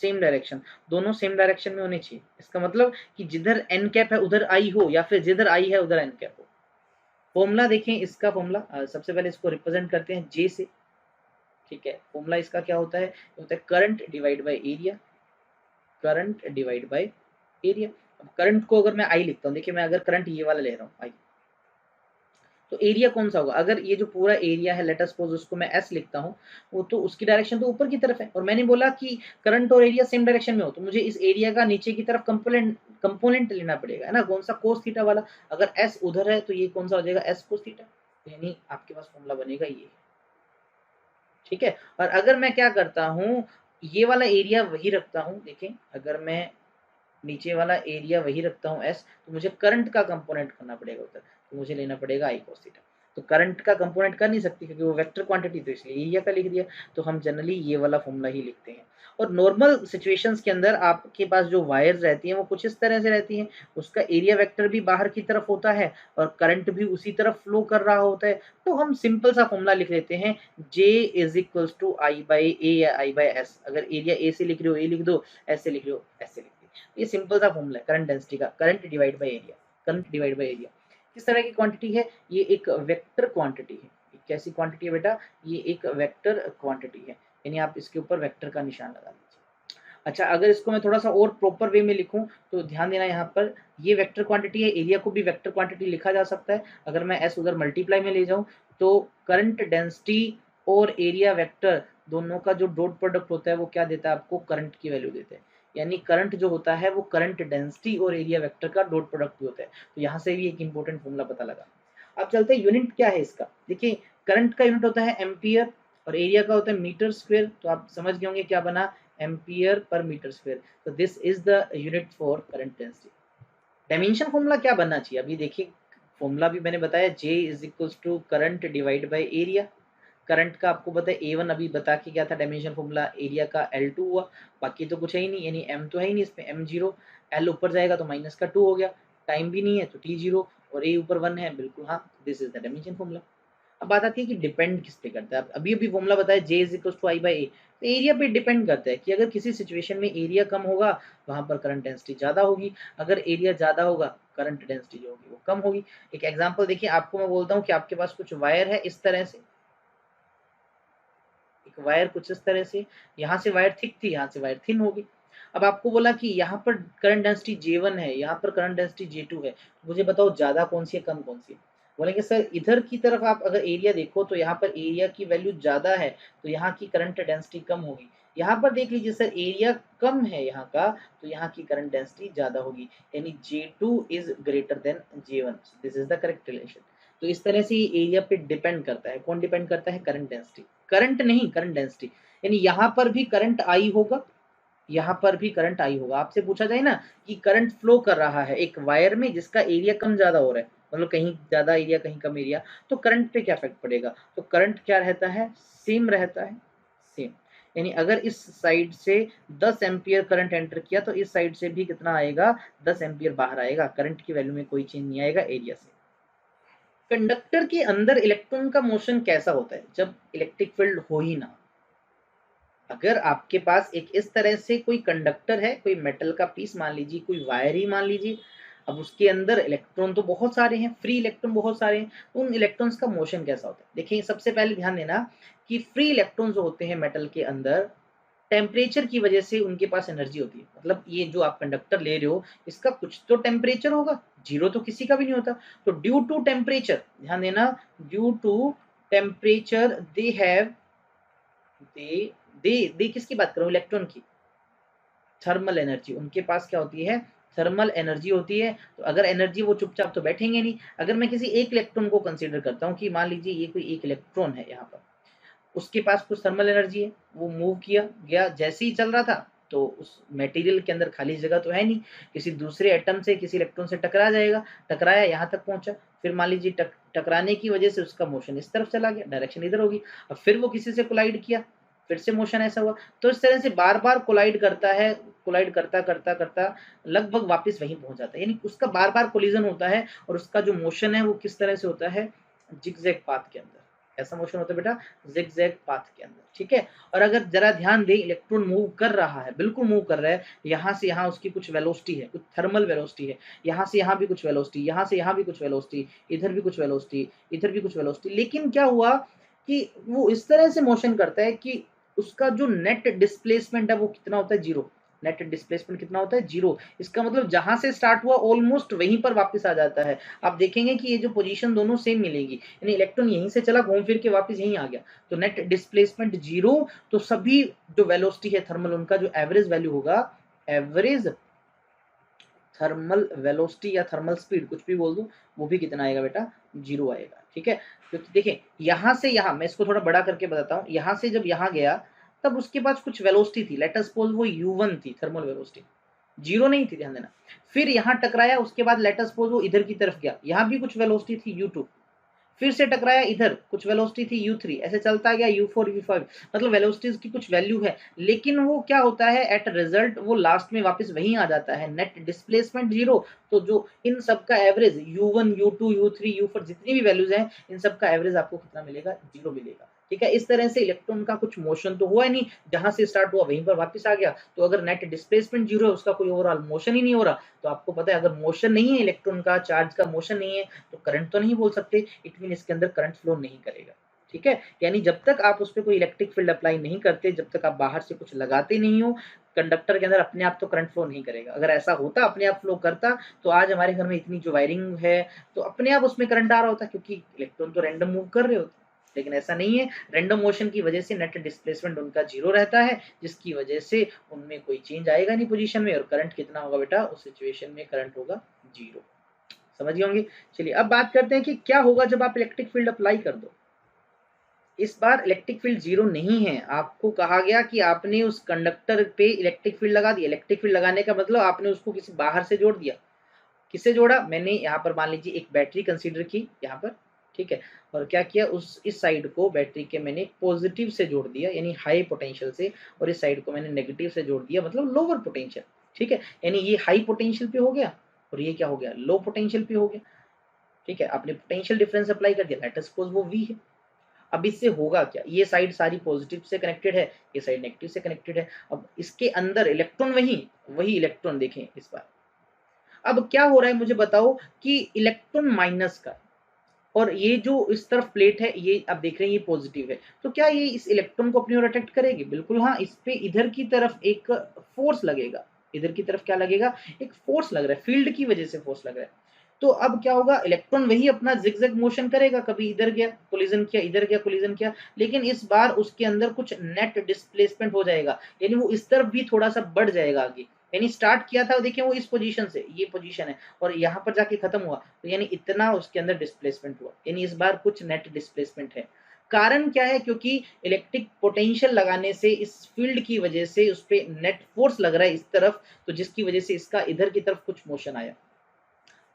same direction, दोनों सेम डायरेक्शन में होने चाहिए। इसका मतलब कि जिधर एन कैप है उधर आई हो, या फिर जिधर आई है उधर एन कैप हो। फॉर्मूला देखें इसका, फॉर्मूला सबसे पहले इसको रिप्रेजेंट करते हैं जे से, ठीक है। फॉर्मूला इसका क्या होता है, होता है current divide by area, current divide by area. अब करंट को अगर मैं आई लिखता हूँ, देखिए मैं अगर करंट ये वाला ले रहा हूँ आई, तो एरिया कौन सा होगा, अगर ये जो पूरा एरिया है लेट अस सपोज उसको मैं एस लिखता हूँ, वो तो उसकी डायरेक्शन तो ऊपर की तरफ है, और मैंने बोला कि करंट और एरिया सेम डायरेक्शन में हो, तो मुझे इस एरिया का नीचे की तरफ कंपोनेंट लेना पड़ेगा, है ना, कौन सा, कोस थीटा वाला। अगर एस उधर है तो ये कौन सा हो जाएगा, एस कोस थीटा, यानी आपके पास फॉर्मूला बनेगा ये, ठीक है। और अगर मैं क्या करता हूँ, ये वाला एरिया वही रखता हूँ, देखें अगर मैं नीचे वाला एरिया वही रखता हूँ एस, तो मुझे करंट का कंपोनेंट करना पड़ेगा उधर, तो मुझे लेना पड़ेगा आई कोस थीटा। तो करंट का कंपोनेंट कर नहीं सकती क्योंकि वो वेक्टर क्वांटिटी, तो इसलिए एरिया का लिख दिया। तो हम जनरली ये वाला फॉर्मूला ही लिखते हैं। और नॉर्मल सिचुएशंस के अंदर आपके पास जो वायर्स रहती हैं वो कुछ इस तरह से रहती हैं, उसका एरिया वेक्टर भी बाहर की तरफ होता है और करंट भी उसी तरफ फ्लो कर रहा होता है। तो हम सिंपल सा फॉर्मूला लिख लेते हैं, J is equals to I by A या आई बाई एस। अगर एरिया ए से लिख रहे हो ए लिख दो, एस से लिख रहे हो एस से लिख दो। ये सिंपल सा फॉर्मूला है करंट डेंसिटी का, current divide by area, current divide by area. किस तरह की क्वांटिटी है, ये एक वेक्टर क्वांटिटी है। कैसी क्वांटिटी है बेटा, ये एक वेक्टर क्वांटिटी है, यानी आप इसके ऊपर वेक्टर का निशान लगा लीजिए। अच्छा, अगर इसको मैं थोड़ा सा और प्रॉपर वे में लिखूं तो ध्यान देना, यहाँ पर ये वेक्टर क्वांटिटी है, एरिया को भी वेक्टर क्वांटिटी लिखा जा सकता है। अगर मैं एस उधर मल्टीप्लाई में ले जाऊं तो करंट डेंसिटी और एरिया वेक्टर दोनों का जो डॉट प्रोडक्ट होता है वो क्या देता है आपको, करंट की वैल्यू देता है। यानी करंट जो होता है वो करंट डेंसिटी और एरिया वेक्टर का डॉट प्रोडक्ट भी होता है। तो यहाँ से भी एक इंपॉर्टेंट फॉर्मूला पता लगा। अब चलते हैं यूनिट क्या है इसका। देखिए करंट का यूनिट होता है एम्पियर और एरिया का होता है मीटर स्क्वायर। तो आप समझ गए होंगे क्या बना, एम्पियर पर मीटर स्क्वायर। तो this is the unit for current density. Dimension formula क्या बनना चाहिए, अभी देखिए फॉर्मूला भी मैंने बताया, J is equals to current divide by area. Current का आपको पता है A1 अभी बता के गया था डायमेंशन फॉर्मूला, एरिया का L2 हुआ, बाकी तो कुछ है ही नहीं, यानी M तो है ही नहीं इसमें, M0, L ऊपर जाएगा तो माइनस का 2 हो गया, टाइम भी नहीं है तो T0, और A ऊपर 1 है, बिल्कुल हाँ, this is the dimension formula. अब बात आती है कि डिपेंड किस पे करता है। अभी अभी फॉर्मूला बताया J is equal to I by A, तो एरिया पे डिपेंड करता है कि अगर किसी सिचुएशन में एरिया कम होगा वहां पर करंट डेंसिटी ज्यादा होगी, अगर एरिया ज्यादा होगा करंट डेंसिटी जो होगी वो कम होगी। एक एग्जांपल देखिए, आपको मैं बोलता हूँ कि आपके पास कुछ वायर है इस तरह से, एक वायर कुछ इस तरह से, यहाँ से वायर थिक थी, यहाँ से वायर थिन होगी। अब आपको बोला कि यहाँ पर करंट डेंसिटी J1 है, यहाँ पर करंट डेंसिटी J2 है, मुझे बताओ ज्यादा कौन सी है कम कौन सी है। बोलेंगे सर इधर की तरफ आप अगर एरिया देखो तो यहाँ पर एरिया की वैल्यू ज्यादा है तो यहाँ की करंट डेंसिटी कम होगी। यहाँ पर देख लीजिए सर एरिया कम है यहाँ का, तो यहाँ की करंट डेंसिटी ज्यादा होगी, यानी J2 is greater than J1, this is the correct relation. तो इस तरह से एरिया पे डिपेंड करता है, कौन डिपेंड करता है, करंट डेंसिटी, करंट नहीं करंट डेंसिटी। यानी यहाँ पर भी करंट आई होगा, यहाँ पर भी करंट आई होगा। आपसे पूछा जाए ना कि करंट फ्लो कर रहा है एक वायर में जिसका एरिया कम ज्यादा हो रहा है, मतलब कहीं ज्यादा एरिया कहीं कम एरिया, तो करंट पे क्या इफेक्ट पड़ेगा, तो करंट क्या रहता है, सेम रहता है, सेम। यानी अगर इस साइड से 10 एम्पियर करंट एंटर किया तो इस साइड से भी कितना आएगा, 10 एम्पियर बाहर आएगा, करंट की वैल्यू में कोई चेंज नहीं आएगा एरिया से। कंडक्टर के अंदर इलेक्ट्रॉन का मोशन कैसा होता है जब इलेक्ट्रिक फील्ड हो ही ना। अगर आपके पास एक इस तरह से कोई कंडक्टर है, कोई मेटल का पीस मान लीजिए, कोई वायर ही मान लीजिए, अब उसके अंदर इलेक्ट्रॉन तो बहुत सारे हैं, फ्री इलेक्ट्रॉन बहुत सारे हैं, तो उन इलेक्ट्रॉन्स का मोशन कैसा होता है। देखिए सबसे पहले ध्यान देना कि फ्री इलेक्ट्रॉन जो होते हैं मेटल के अंदर, टेम्परेचर की वजह से उनके पास एनर्जी होती है। मतलब ये जो आप कंडक्टर ले रहे हो इसका कुछ तो टेम्परेचर होगा, जीरो तो किसी का भी नहीं होता। तो ड्यू टू टेम्परेचर, ध्यान देना, due to temperature they have, they किसकी बात करूं, इलेक्ट्रॉन की, थर्मल एनर्जी, उनके पास क्या होती है, थर्मल एनर्जी होती है। तो अगर एनर्जी, वो चुपचाप तो बैठेंगे नहीं। अगर मैं किसी एक इलेक्ट्रॉन को कंसीडर करता हूँ कि मान लीजिए ये कोई एक इलेक्ट्रॉन है यहाँ पर, उसके पास कुछ थर्मल एनर्जी है, वो मूव किया गया, जैसे ही चल रहा था तो उस मटेरियल के अंदर खाली जगह तो है नहीं, किसी दूसरे एटम से, किसी इलेक्ट्रॉन से टकरा जाएगा, टकराया यहाँ तक पहुंचा, फिर मान लीजिए टकराने की वजह से उसका मोशन इस तरफ चला गया, डायरेक्शन इधर होगी, अब फिर वो किसी से कोलाइड किया, फिर से मोशन ऐसा हुआ। तो इस तरह से बार बार कोलाइड करता है, कोलाइड करता करता करता लगभग वापस वहीं पहुंच जाता है, यानी उसका बार बार कोलिजन होता है, और उसका जो मोशन है वो किस तरह से होता है, जिगजैग पाथ के अंदर। ऐसा मोशन होता है बेटा जिगजैग पाथ के अंदर, ठीक है। और अगर जरा ध्यान दें, इलेक्ट्रॉन मूव कर रहा है, बिल्कुल मूव कर रहा है, यहाँ से यहाँ उसकी कुछ वेलोसिटी है, कुछ थर्मल वेलोसिटी है, यहाँ से यहाँ भी कुछ वेलोसिटी, यहाँ से यहाँ भी कुछ वेलोसिटी, इधर भी कुछ वेलोसिटी, इधर भी कुछ वेलोसिटी। लेकिन क्या हुआ कि वो इस तरह से मोशन करता है कि उसका जो नेट डिस्प्लेसमेंट है वो कितना होता है, जीरो। नेट डिस्प्लेसमेंट कितना होता है, जीरो। इसका मतलब जहां से स्टार्ट हुआ ऑलमोस्ट वहीं पर वापस आ जाता है। आप देखेंगे कि ये जो पोजीशन दोनों सेम मिलेगी, यानी इलेक्ट्रॉन यहीं से चला, घूम फिर के वापस यहीं आ गया, तो नेट डिस्प्लेसमेंट जीरो। तो सभी जो वेलोसिटी है थर्मल, उनका जो एवरेज वैल्यू होगा, एवरेज थर्मल वेलोसिटी या थर्मल स्पीड, कुछ भी बोल दो, वो भी कितना आएगा बेटा, जीरो आएगा, ठीक है। क्योंकि देखिए यहां से यहां, मैं इसको थोड़ा बड़ा करके बताता हूं, यहां से जब यहां गया तब उसके पास कुछ वेलोसिटी थी, लेट अस सपोज वो u1 थी, थर्मल वेलोसिटी, जीरो नहीं थी, ध्यान देना। फिर यहां टकराया, उसके बाद लेट अस सपोज वो इधर की तरफ गया, यहां भी कुछ वेलोसिटी थी u2, फिर से टकराया, इधर कुछ वेलोसिटी थी u3, ऐसे चलता गया u4 u5, मतलब वेलोसिटीज की कुछ वैल्यू है। लेकिन वो क्या होता है, एट रिजल्ट वो लास्ट में वापस वहीं आ जाता है, नेट डिस्प्लेसमेंट जीरो। तो जो इन सब का average u1 u2 u3 u4 जितनी भी वैल्यूज हैं, इन सब का एवरेज आपको कितना मिलेगा, जीरो मिलेगा, ठीक है। इस तरह से इलेक्ट्रॉन का कुछ मोशन तो हुआ ही नहीं, जहां से स्टार्ट हुआ वहीं पर वापस आ गया। तो अगर नेट डिस्प्लेसमेंट जीरो है, उसका कोई ओवरऑल मोशन ही नहीं हो रहा, तो आपको पता है अगर मोशन नहीं है, इलेक्ट्रॉन का चार्ज का मोशन नहीं है, तो करंट तो नहीं बोल सकते, इट मीन इसके अंदर करंट फ्लो नहीं करेगा, ठीक है। यानी जब तक आप उस पर कोई इलेक्ट्रिक फील्ड अप्लाई नहीं करते, जब तक आप बाहर से कुछ लगाते नहीं हो कंडक्टर के अंदर, अपने आप तो करंट फ्लो नहीं करेगा। अगर ऐसा होता, अपने आप फ्लो करता, तो आज हमारे घर में इतनी जो वायरिंग है, तो अपने आप उसमें करंट आ रहा होता, क्योंकि इलेक्ट्रॉन तो रैंडम मूव कर रहे होते। लेकिन ऐसा नहीं है, रैंडम मोशन की वजह से नेट डिस्प्लेसमेंट उनका जीरो रहता है, जिसकी वजह से उनमें कोई चेंज आएगा नहीं पोजीशन में, और करंट कितना होगा बेटा, उस सिचुएशन में करंट होगा जीरो। समझ गए होंगे। चलिए अब बात करते हैं कि क्या होगा जब आप इलेक्ट्रिक फील्ड अप्लाई कर दो। इस बार इलेक्ट्रिक फील्ड जीरो नहीं है, आपको कहा गया कि आपने उस कंडक्टर पे इलेक्ट्रिक फील्ड लगा दिया। इलेक्ट्रिक फील्ड लगाने का मतलब आपने उसको किसी बाहर से जोड़ दिया। किससे जोड़ा, मैंने यहाँ पर मान लीजिए एक बैटरी कंसीडर की यहाँ पर, ठीक है, और क्या किया, उस इस साइड को बैटरी के मैंने पॉजिटिव से जोड़ दिया, यानी हाई पोटेंशियल से, और इस साइड को मैंने नेगेटिव से जोड़ दिया, मतलब लोअर पोटेंशियल, ठीक है। यानी ये हाई पोटेंशियल पे हो गया, और ये क्या हो गया, लो पोटेंशियल पे हो गया, ठीक है। आपने पोटेंशियल डिफरेंस अप्लाई कर दिया, लेट अस सपोज वो V है। अब इससे होगा क्या, ये साइड सारी पॉजिटिव से कनेक्टेड है, ये साइड नेगेटिव से कनेक्टेड है। अब इसके अंदर इलेक्ट्रॉन वही वही इलेक्ट्रॉन देखें इस बार। अब क्या हो रहा है मुझे बताओ कि इलेक्ट्रॉन माइनस का, और ये जो इस तरफ प्लेट है, ये आप देख रहे हैं ये पॉजिटिव है, तो क्या ये इस इलेक्ट्रॉन को अपनी ओर अट्रैक्ट करेगी, बिल्कुल हाँ। इस पे इधर की तरफ एक फोर्स लगेगा, इधर की तरफ क्या लगेगा, एक फोर्स लग रहा है, फील्ड की वजह से फोर्स लग रहा है। तो अब क्या होगा, इलेक्ट्रॉन वही अपना जिगजैग मोशन करेगा, कभी इधर गया कोलिजन किया, इधर गया कोलिजन किया, लेकिन इस बार उसके अंदर कुछ नेट डिस्प्लेसमेंट हो जाएगा, यानी वो इस तरफ भी थोड़ा सा बढ़ जाएगा आगे। यानी स्टार्ट किया था देखिए वो इस पोजीशन से, ये पोजीशन है, और यहाँ पर जाके खत्म हुआ, तो यानी इतना उसके अंदर डिस्प्लेसमेंट हुआ, यानी इस बार कुछ नेट डिस्प्लेसमेंट है। कारण क्या है, क्योंकि इलेक्ट्रिक पोटेंशियल लगाने से, इस फील्ड की वजह से उस पे नेट फोर्स लग रहा है इस तरफ, तो जिसकी वजह से इसका इधर की तरफ कुछ मोशन आया।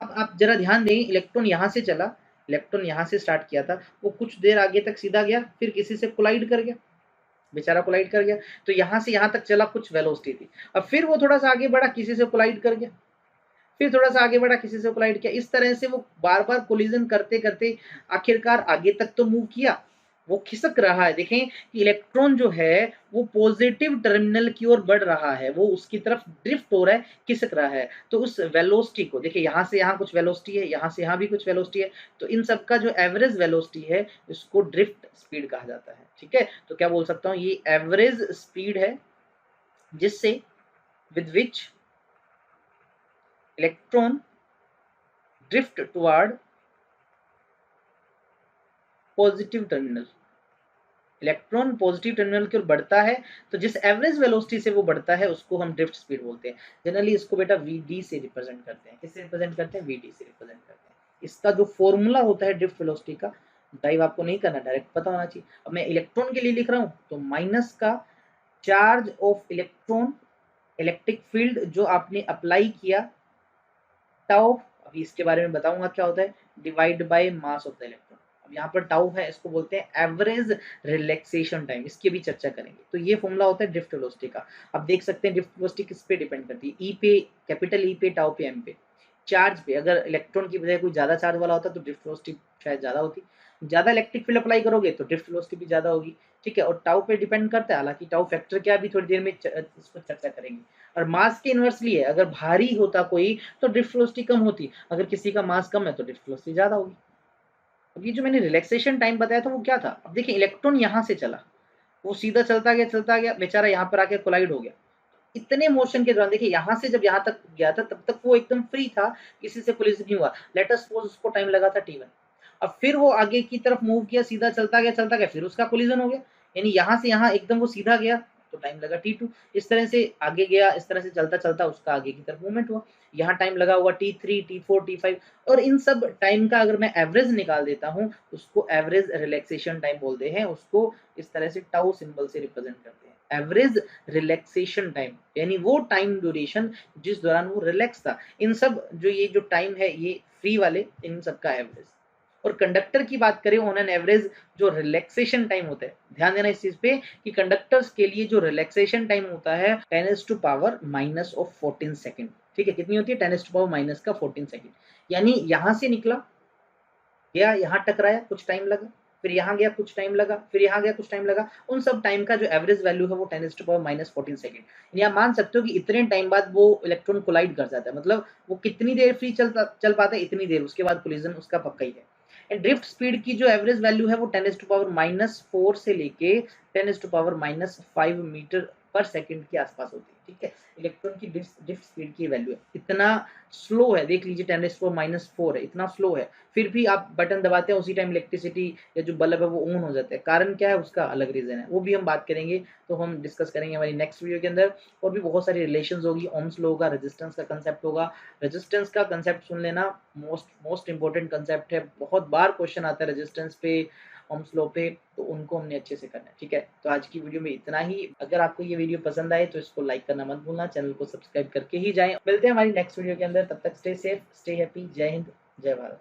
अब आप जरा ध्यान दें, इलेक्ट्रॉन यहाँ से चला, इलेक्ट्रॉन यहाँ से स्टार्ट किया था, वो कुछ देर आगे तक सीधा गया, फिर किसी से कोलाइड कर गया, बेचारा कोलाइड कर गया, तो यहाँ से यहाँ तक चला, कुछ वेलोसिटी थी। अब फिर वो थोड़ा सा आगे बढ़ा, किसी से कोलाइड कर गया, फिर थोड़ा सा आगे बढ़ा, किसी से कोलाइड किया, इस तरह से वो बार बार कोलिजन करते करते आखिरकार आगे तक तो मूव किया। वो खिसक रहा है, देखें कि इलेक्ट्रॉन जो है वो पॉजिटिव टर्मिनल की ओर बढ़ रहा है, वो उसकी तरफ ड्रिफ्ट हो रहा है, खिसक रहा है। तो उस वेलोसिटी को देखिए, यहाँ से यहाँ कुछ वेलोसिटी है, यहाँ से यहाँ भी कुछ वेलोसिटी है, तो इन सब का जो एवरेज वेलोसिटी है उसको ड्रिफ्ट स्पीड कहा जाता है, ठीक है। तो क्या बोल सकता हूँ, ये एवरेज स्पीड है जिससे with which electron drift toward positive terminal. Electron positive terminal की ओर बढ़ता है, तो जिस एवरेज वेलोसिटी से वो बढ़ता है उसको हम ड्रिफ्ट स्पीड बोलते हैं। जनरली इसको बेटा vd से रिप्रेजेंट करते हैं, किससे रिप्रेजेंट करते हैं, vd से रिप्रेजेंट करते हैं। इसका जो फॉर्मूला होता है ड्रिफ्ट वेलोसिटी का, डाइव आपको नहीं करना, डायरेक्ट पता होना चाहिए। अब मैं इलेक्ट्रॉन के लिए लिख रहा हूँ, तो माइनस का charge of electron electric field जो आपने अप्लाई किया, टाउ, अभी इसके बारे में बताऊंगा क्या होता है, divide by mass of the electron. अब यहाँ पर टाउ है, इसको बोलते हैं एवरेज रिलैक्सेशन टाइम, इसकी भी चर्चा करेंगे। तो ये फॉर्मूला होता है ड्रिफ्ट वेलोसिटी का। अब देख सकते हैं ड्रिफ्ट वेलोसिटी किस पे डिपेंड करती है, ई पे, कैपिटल ई पे, टाउ पे, एम पे, चार्ज पे। अगर इलेक्ट्रॉन की बजाय कोई ज्यादा चार्ज वाला होता तो ड्रिफ्ट वेलोसिटी शायद ज्यादा होती, ज्यादा इलेक्ट्रिक फील्ड अप्लाई करोगे तो ड्रिफ्ट वेलोसिटी भी ज्यादा होगी। ठीक है, और टाउ पे डिपेंड करता है, हालांकि टाउ फैक्टर क्या भी थोड़ी देर में इसको चर्चा करेंगे। और मास के इनवर्सली है, अगर भारी होता कोई तो ड्रिफ्ट वेलोसिटी कम होती, अगर किसी का मास कम है तो ड्रिफ्ट वेलोसिटी ज्यादा होगी। अब ये जो मैंने रिलैक्सेशन टाइम बताया था वो क्या था, अब देखिए इलेक्ट्रॉन यहाँ से चला, वो सीधा चलता गया बेचारा, यहाँ पर आके कोलाइड हो गया। इतने मोशन के दौरान देखिए यहाँ से जब यहाँ तक गया था तब तक वो एकदम फ्री था, किसी से कोलिजन नहीं हुआ। लेट अस सपोज उसको टाइम लगा था t1। अब फिर वो आगे की तरफ मूव किया, सीधा चलता गया, फिर उसका कोलिजन हो गया, यानी यहाँ से यहाँ एकदम वो सीधा गया तो टाइम लगा t2। इस तरह से आगे गया, इस तरह से चलता चलता उसका आगे की तरफ मूवमेंट हुआ, यहाँ टाइम लगा हुआ t3, t4, t5। और इन सब टाइम का अगर मैं एवरेज निकाल देता हूँ उसको एवरेज रिलैक्सेशन टाइम बोलते हैं, उसको इस तरह से टाउ सिंबल से रिप्रेजेंट करते हैं, एवरेज रिलैक्सेशन टाइम, यानी वो टाइम ड्यूरेशन जिस दौरान वो रिलैक्स था। इन सब जो ये जो टाइम है ये फ्री वाले, इन सब का एवरेज। और कंडक्टर की बात करें ऑन एन एवरेज, जो रिलैक्सेशन टाइम होता है, ध्यान देना इस चीज पे कि कंडक्टर्स के लिए जो रिलैक्सेशन टाइम होता है 10⁻⁻14 सेकंड। ठीक है, कितनी होती है, 10⁻⁻14 का 14 सेकंड। यानी यहां से निकला, गया, यहाँ टकराया, कुछ टाइम लगा, फिर यहाँ गया, कुछ टाइम लगा, फिर यहाँ गया, कुछ टाइम लगा। उन सब टाइम का जो एवरेज वैल्यू है वो 10⁻⁻14 सेकंड। यानी आप मान सकते हो कि इतने टाइम बाद वो इलेक्ट्रॉन कोलाइड कर जाता है, मतलब वो कितनी देर फ्री चल पाता है, इतनी देर, उसके बाद कोलिजन उसका पक्का ही है। एंड ड्रिफ्ट स्पीड की जो एवरेज वैल्यू है वो 10⁻⁻4 से लेके 10⁻⁻5 मीटर पर सेकंड के आसपास होती है। ठीक है, इलेक्ट्रॉन की ड्रिफ्ट स्पीड की वैल्यू है, इतना स्लो है, देख लीजिए 10⁻⁻4 है, इतना स्लो है, फिर भी आप बटन दबाते हैं उसी टाइम इलेक्ट्रिसिटी या जो बल्ब है वो ऑन हो जाता है। कारण क्या है, उसका अलग रीजन है, वो भी हम बात करेंगे, तो हम डिस्कस करेंगे हमारी नेक्स्ट वीडियो के अंदर। और भी बहुत सारी रिलेशंस होगी, ओम्स लॉ होगा, रेजिस्टेंस का कंसेप्ट होगा। रेजिस्टेंस का कंसेप्ट सुन लेना, मोस्ट इंपॉर्टेंट कंसेप्ट है, बहुत बार क्वेश्चन आता है रेजिस्टेंस पे, ओम्स लॉ पे, तो उनको हमने अच्छे से करना है। ठीक है, तो आज की वीडियो में इतना ही। अगर आपको ये वीडियो पसंद आए तो इसको लाइक करना मत भूलना, चैनल को सब्सक्राइब करके ही जाएं। मिलते हैं हमारी नेक्स्ट वीडियो के अंदर, तब तक स्टे सेफ, स्टे हैप्पी। जय हिंद, जय भारत।